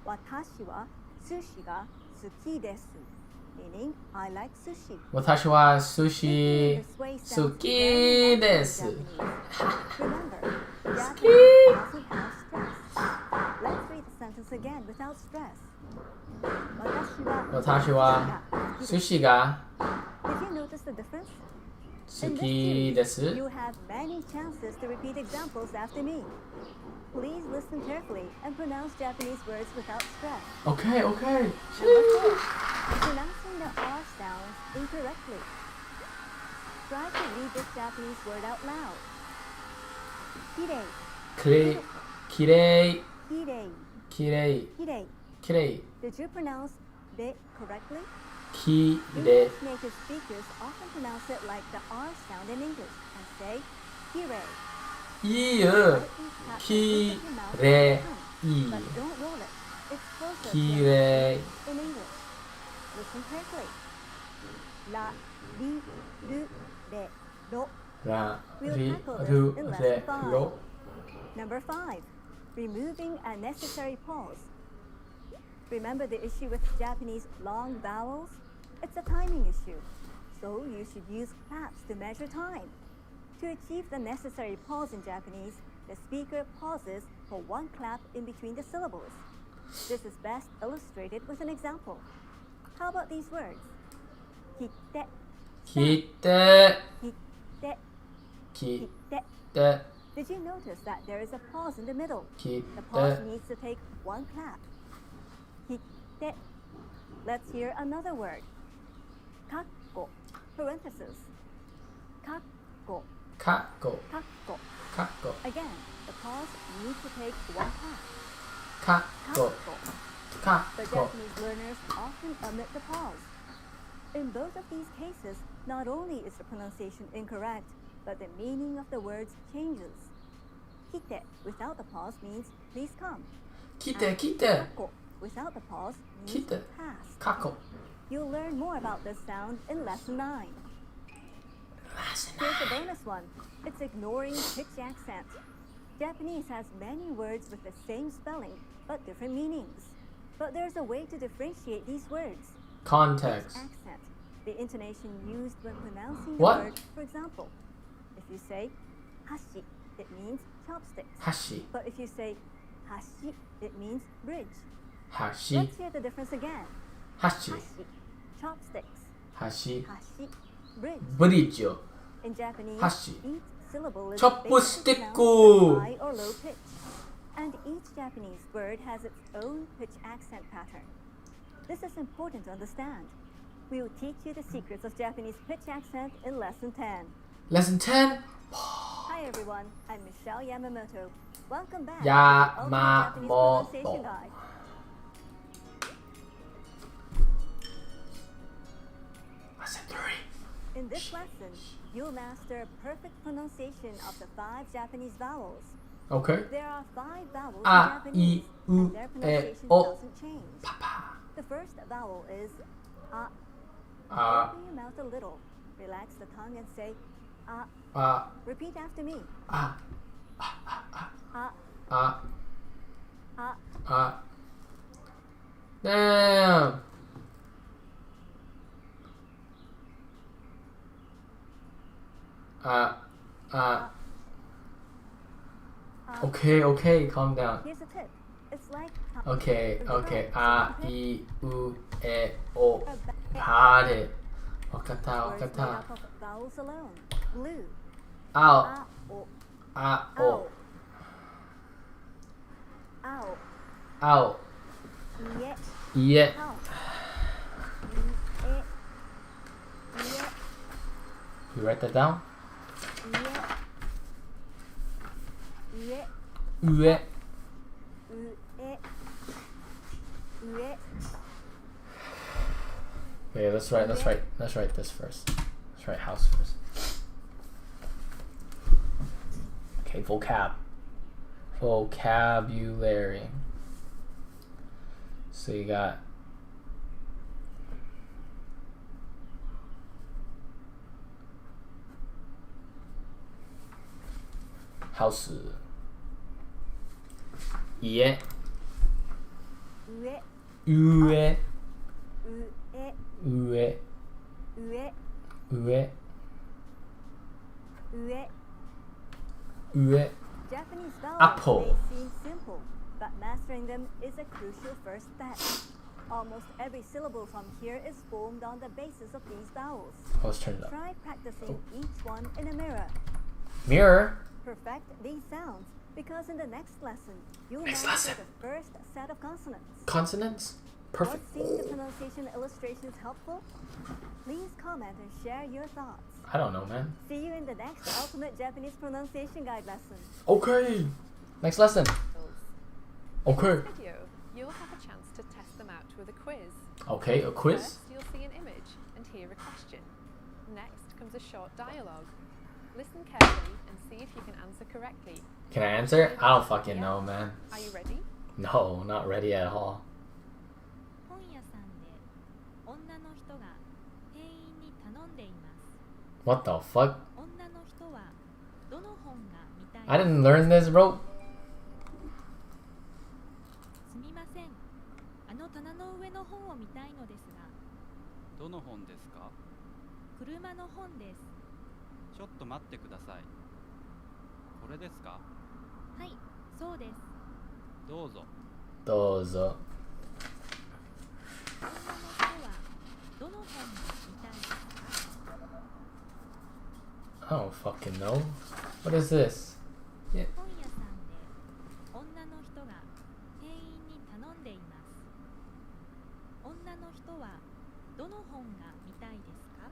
Watashi wa sushi ga suki desu. Meaning, I like sushi. Watashi wa sushi suki desu. Remember, Japanese doesn't have stress. Let's read the sentence again without stress. Watashi wa sushi ga. Did you notice the difference? In this き series, です。 you have many chances to repeat examples after me. Please listen carefully and pronounce Japanese words without stress. Okay, okay. Number 4. Pronouncing the R sounds incorrectly. Try to read this Japanese word out loud. Kirei. きれい、きれい、 Kirei. きれい、 Kirei. きれい、 Did you pronounce "be" correctly? きれい。 English native speakers often pronounce it like the R sound in English and say kirei. いいよ。きれい。 But don't roll it. It's closer き to れい。 in English. Listen carefully. La, li, lu, re, ro. ら、 We'll り、 tackle る this in、れ lesson、5. ろ。 Number 5. Removing unnecessary pause. Remember the issue with Japanese long vowels? It's a timing issue. So you should use claps to measure time. To achieve the necessary pause in Japanese, the speaker pauses for one clap in between the syllables. This is best illustrated with an example. How about these words? Kitte, きて、 kitte, き kitte. て、 Did you notice that there is a pause in the middle? き The pause て。 needs to take one clap. Kitte. Let's hear another word. Kakko, parenthesis. Kakko, かっこ、 kakko. かっこ、 Again, the pause needs to take one clap. かっこ、 Kakko. か But っこ。 Japanese learners often omit the pause. In both of these cases, not only is the pronunciation incorrect, but the meaning of the words changes. Kite without the pause means please come. 来て、 And 来て。 kakko without the pause means 来て。 pass. かっこ。 You'll learn more about this sound in lesson 9. Here's a bonus one. It's ignoring pitch accent. Japanese has many words with the same spelling, but different meanings. But there's a way to differentiate these words. Context. Pitch accent, the intonation used when pronouncing the What? word. For example, if you say hashi, it means chopsticks. 箸、 But if you say hashi, it means bridge. 箸、 Let's hear the difference again. 箸、 Hashi, chopsticks. 箸、 Hashi, bridge. ブリッジを。 In Japanese, Hashi. each syllable is Chopstick. basically pronounced with high or low pitch. And each Japanese word has its own pitch accent pattern. This is important to understand. We will teach you the secrets of Japanese pitch accent in lesson 10. Lesson 10. Hi everyone, I'm Michelle Yamamoto. Welcome back to the Yamamoto. Ultimate Japanese Pronunciation Guide. Lesson 3. In this lesson, you'll master perfect pronunciation of the 5 Japanese vowels. Okay. There are 5 vowels A, in Japanese, I, U, and their E, pronunciation O. doesn't change. The first vowel is a. A. Open your mouth a little, relax the tongue, and say a. A. Repeat after me. A. A. A. A. A. Damn. Okay, okay, calm down. Here's a tip. It's like Okay, okay. A, I, U, E, O. Got it. Wakata, words made wakata. up of vowels alone. Blue. Ow. A, o. A, O. Ow. Ow. Ye. Yeah. Ow. Ye. You write that down? Ye. Ue. Ue. Okay, let's write this first. Let's write house first. Okay, vocabulary. So you got house. Yeah. Ue. Ue. Ue. Ue. Japanese vowels Apple. may seem simple, but mastering them is a crucial first step. Almost every syllable from here is formed on the basis of these vowels. Let's turn it up. Try practicing each one in a mirror. Mirror? Perfect these sounds, because in the next lesson, you'll Next master lesson. the first set of consonants. Consonants? Perfect. What seemed the pronunciation illustrations helpful? Please comment and share your thoughts. I don't know, man. See you in the next Ultimate Japanese Pronunciation Guide lesson. Okay. Next lesson. Okay. In this video, you'll have a chance to test them out with a quiz. Okay, a quiz? First, you'll see an image and hear a question. Next comes a short dialogue. Listen carefully and see if you can answer correctly. Can I answer? I don't fucking know, man. Are you ready? No, not ready at all. 本屋さんで女の人が店員に頼んでいます。 What the fuck? 女の人はどの本が見たい I didn't learn this, bro. すみません。あの棚の上の本を見たいのですが。どの本ですか？車の本です。ちょっと待ってください。これですか？はい、そうです。どうぞ。どうぞ。女の人はどの本が見たいですか？ I don't fucking know. What is this? Yeah. 本屋さんで女の人が店員に頼んでいます。女の人はどの本が見たいですか？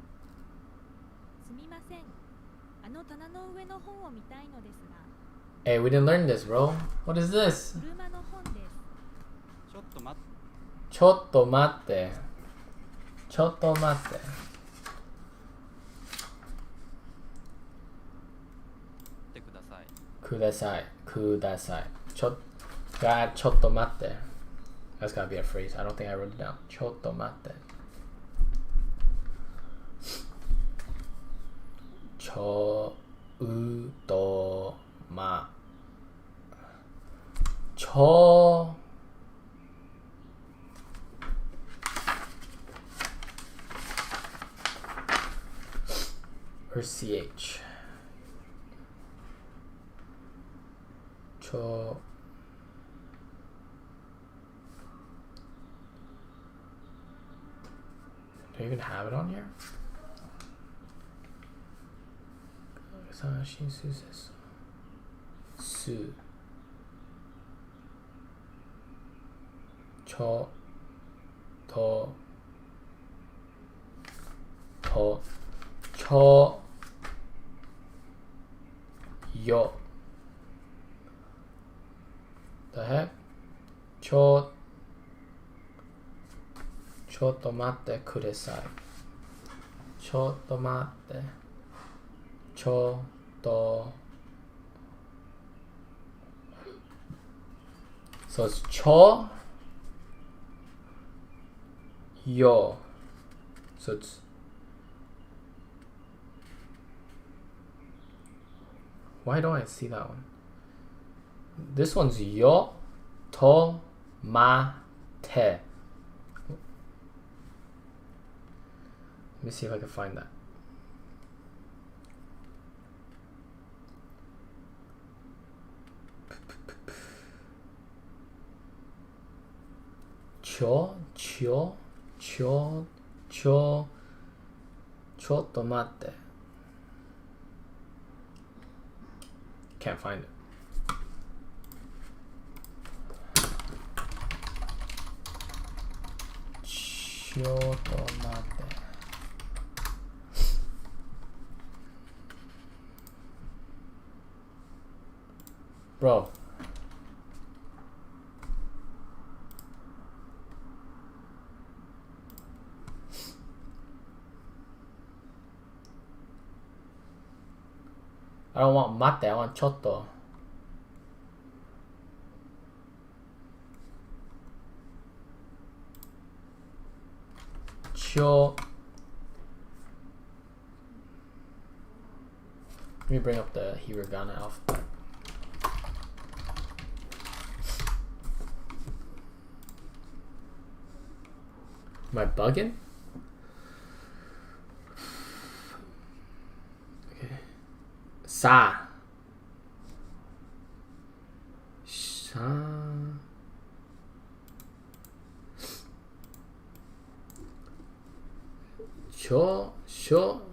すみません。あの棚の上の本を見たいのですが。 Hey, we didn't learn this, bro. What is this? 車の本です。ちょっと待って。ちょっと待って。ちょっと待って。ください。ください。ください。ちょっと待って。That's gotta be a phrase. I don't think I wrote it down. ちょっと待って。ちょうとま。ちょor ch ちょ Do you even have it on here? Su ちょとちょよ The heck? ちょっと待ってください。ちょっと待って。ちょっと。So it's ちょよ So it's Why don't I see that one? This one's yo to ma te. Let me see if I can find that. Cho っと待って Can't find it. Bro. I don't want mate, I want chotto. Let me bring up the hiragana alphabet. Am I bugging? Okay. Sa.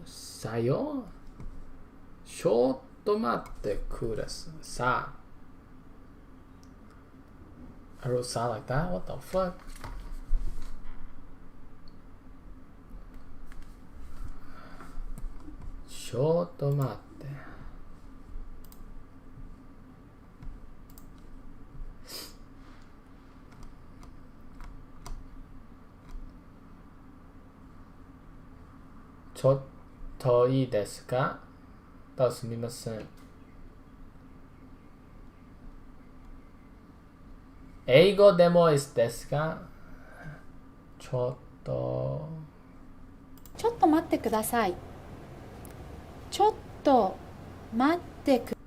sayo? Shotomatte kudasai. I wrote sa like that? What the fuck? Shotomatte. Chotto ii desu ka? Sumimasen. Eigo demo desu ka? Chotto. ちょっと待ってください。ちょっと待ってく。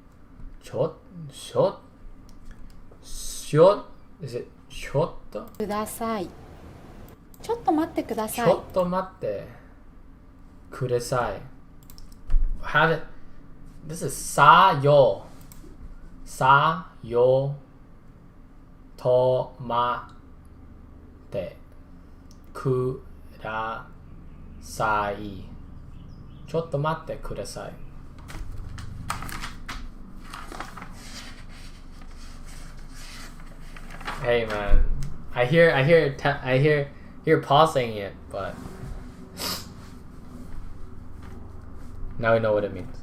Is it shotto? ください。ちょっと待ってください。Chotto matte kudasai. Have it. This is sayo. Sayo. Tomate kudasai. ちょっと待ってください。Hey man, I hear pausing it, but now we know what it means.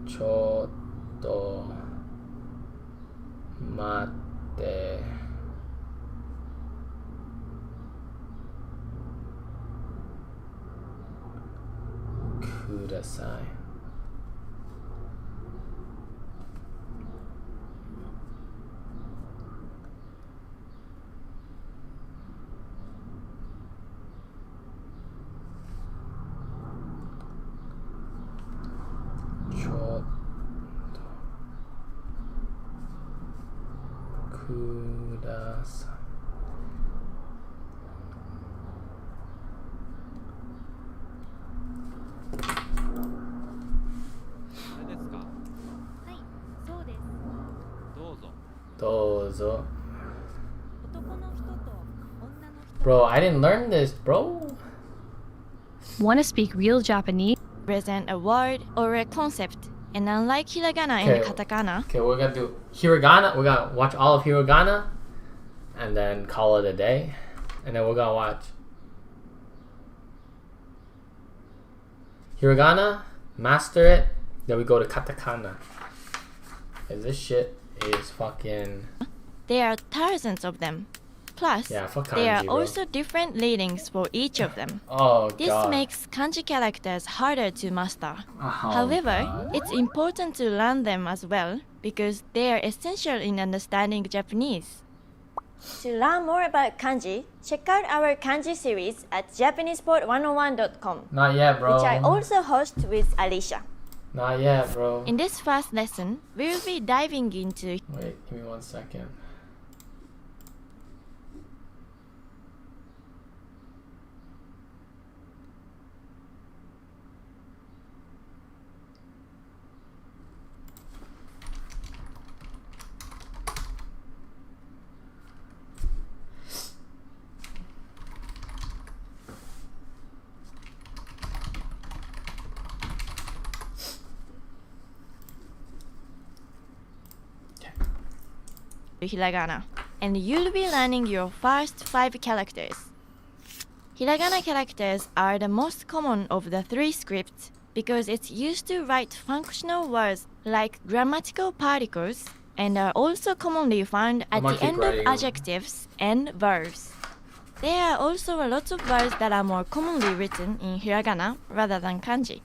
Chotto matte kudasai. Chotto kudasai. Dozo. Bro, I didn't learn this, bro. Want to speak real Japanese? Present a word or a concept, and unlike hiragana and katakana. Okay, we're gonna do hiragana. We're gonna watch all of hiragana, and then call it a day. And then we're gonna watch hiragana, master it, then we go to katakana. Cause this shit is fucking... There are thousands of them. Plus, yeah, there are also different readings for each of them. Oh, this God. makes kanji characters harder to master. Oh, However, God. it's important to learn them as well because they are essential in understanding Japanese. To learn more about kanji, check out our kanji series at JapanesePort101.com. Not yet, bro. Which I also host with Alicia. Not yet, bro. In this first lesson, we'll be diving into... Wait, give me 1 second. Hiragana, and you'll be learning your first 5 characters. Hiragana characters are the most common of the 3 scripts because it's used to write functional words like grammatical particles and are also commonly found at the end of adjectives and verbs. There are also lots of words that are more commonly written in hiragana rather than kanji.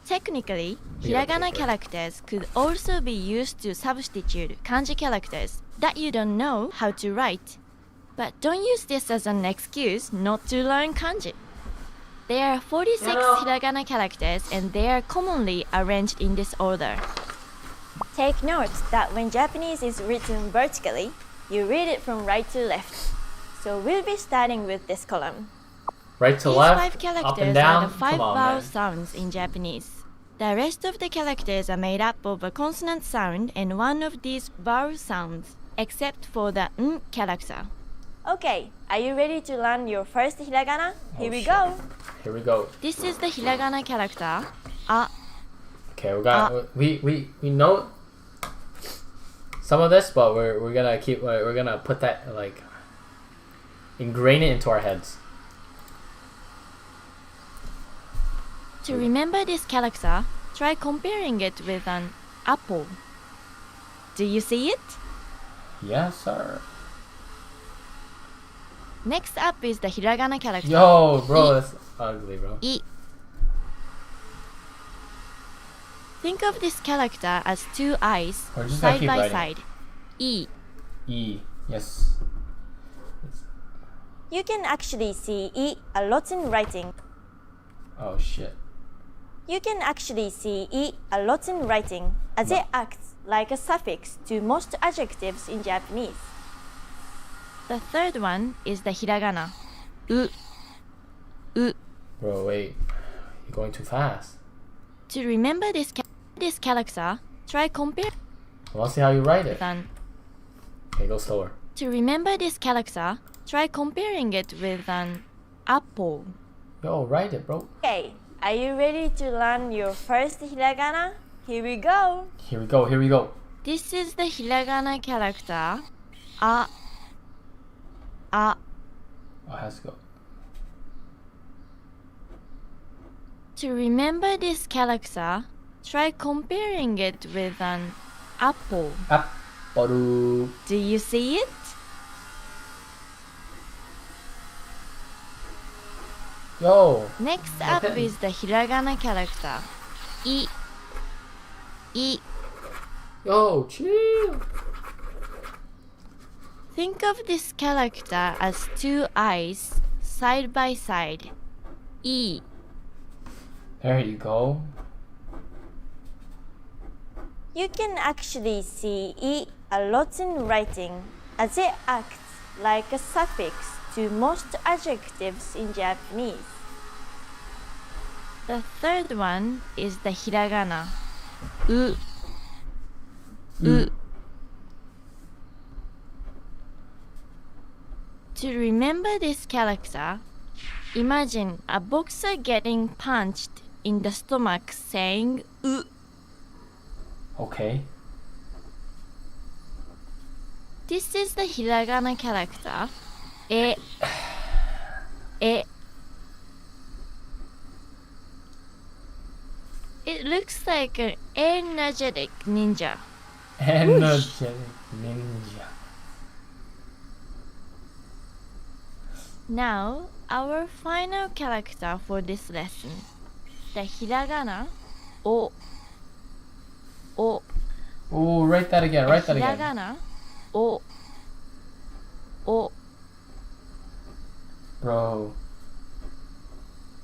Technically, hiragana characters could also be used to substitute kanji characters that you don't know how to write. But don't use this as an excuse not to learn kanji. There are 46 hiragana characters and they are commonly arranged in this order. Take note that when Japanese is written vertically, you read it from right to left. So we'll be starting with this column. Right to These left, 5 characters up and down. are the 5 Come on, vowel man. sounds in Japanese. The rest of the characters are made up of a consonant sound and one of these vowel sounds, except for the n character. Okay, are you ready to learn your first hiragana? Here we go. Here we go. This is the hiragana character. A. Okay, we know some of this, but we're gonna keep we're gonna put that like ingrain it into our heads. To remember this character, try comparing it with an apple. Do you see it? Yes, sir. Next up is the hiragana character. Yo, bro, that's ugly, bro. I. Think of this character as two eyes, We're just gonna side keep by writing. side. E. E. Yes. You can actually see E a lot in writing. Oh shit. You can actually see E a lot in writing, as it acts like a suffix to most adjectives in Japanese. The third one is the hiragana. U. U. Bro, wait. You're going too fast. To remember this character, try compare Well, I'll see how you write it. with an. Okay, go slower. To remember this character, try comparing it with an apple. Yo, write it, bro. Okay, are you ready to learn your first hiragana? Here we go. Here we go, here we go. This is the hiragana character. A. A. Oh, it has to go. To remember this character, try comparing it with an apple. Apple. Do you see it? Yo. Next up is the hiragana character. I. I. Yo, chill. Think of this character as two eyes, side by side. E. There you go. You can actually see E a lot in writing, as it acts like a suffix to most adjectives in Japanese. The third one is the hiragana. U. U. To remember this character, imagine a boxer getting punched in the stomach saying U. Okay. This is the hiragana character. E. E. It looks like an energetic ninja. Energetic ninja. Now, our final character for this lesson. The hiragana. O. O. Oh, write that again, write that again. Hiragana. O. O. Bro.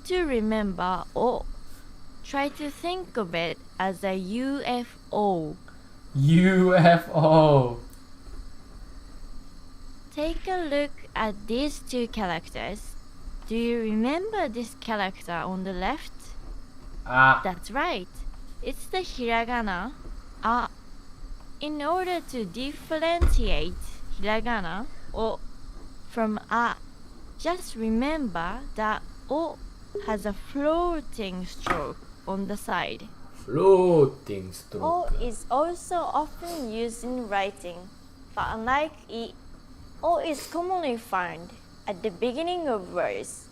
To remember O, try to think of it as a UFO. UFO. Take a look at these two characters. Do you remember this character on the left? Ah. That's right. It's the hiragana A. In order to differentiate hiragana O from A, just remember that O has a floating stroke on the side. Floating stroke. O is also often used in writing, but unlike I, O is commonly found at the beginning of words.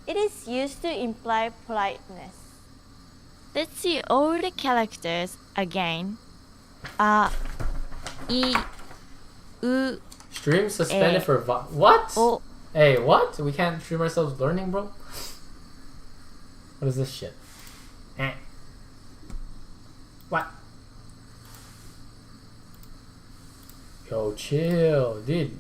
It is used to imply politeness. Let's see all the characters again. A, I, U. Stream suspended for what? O. Hey, what? We can't stream ourselves learning, bro? What is this shit? What? Yo, chill, dude.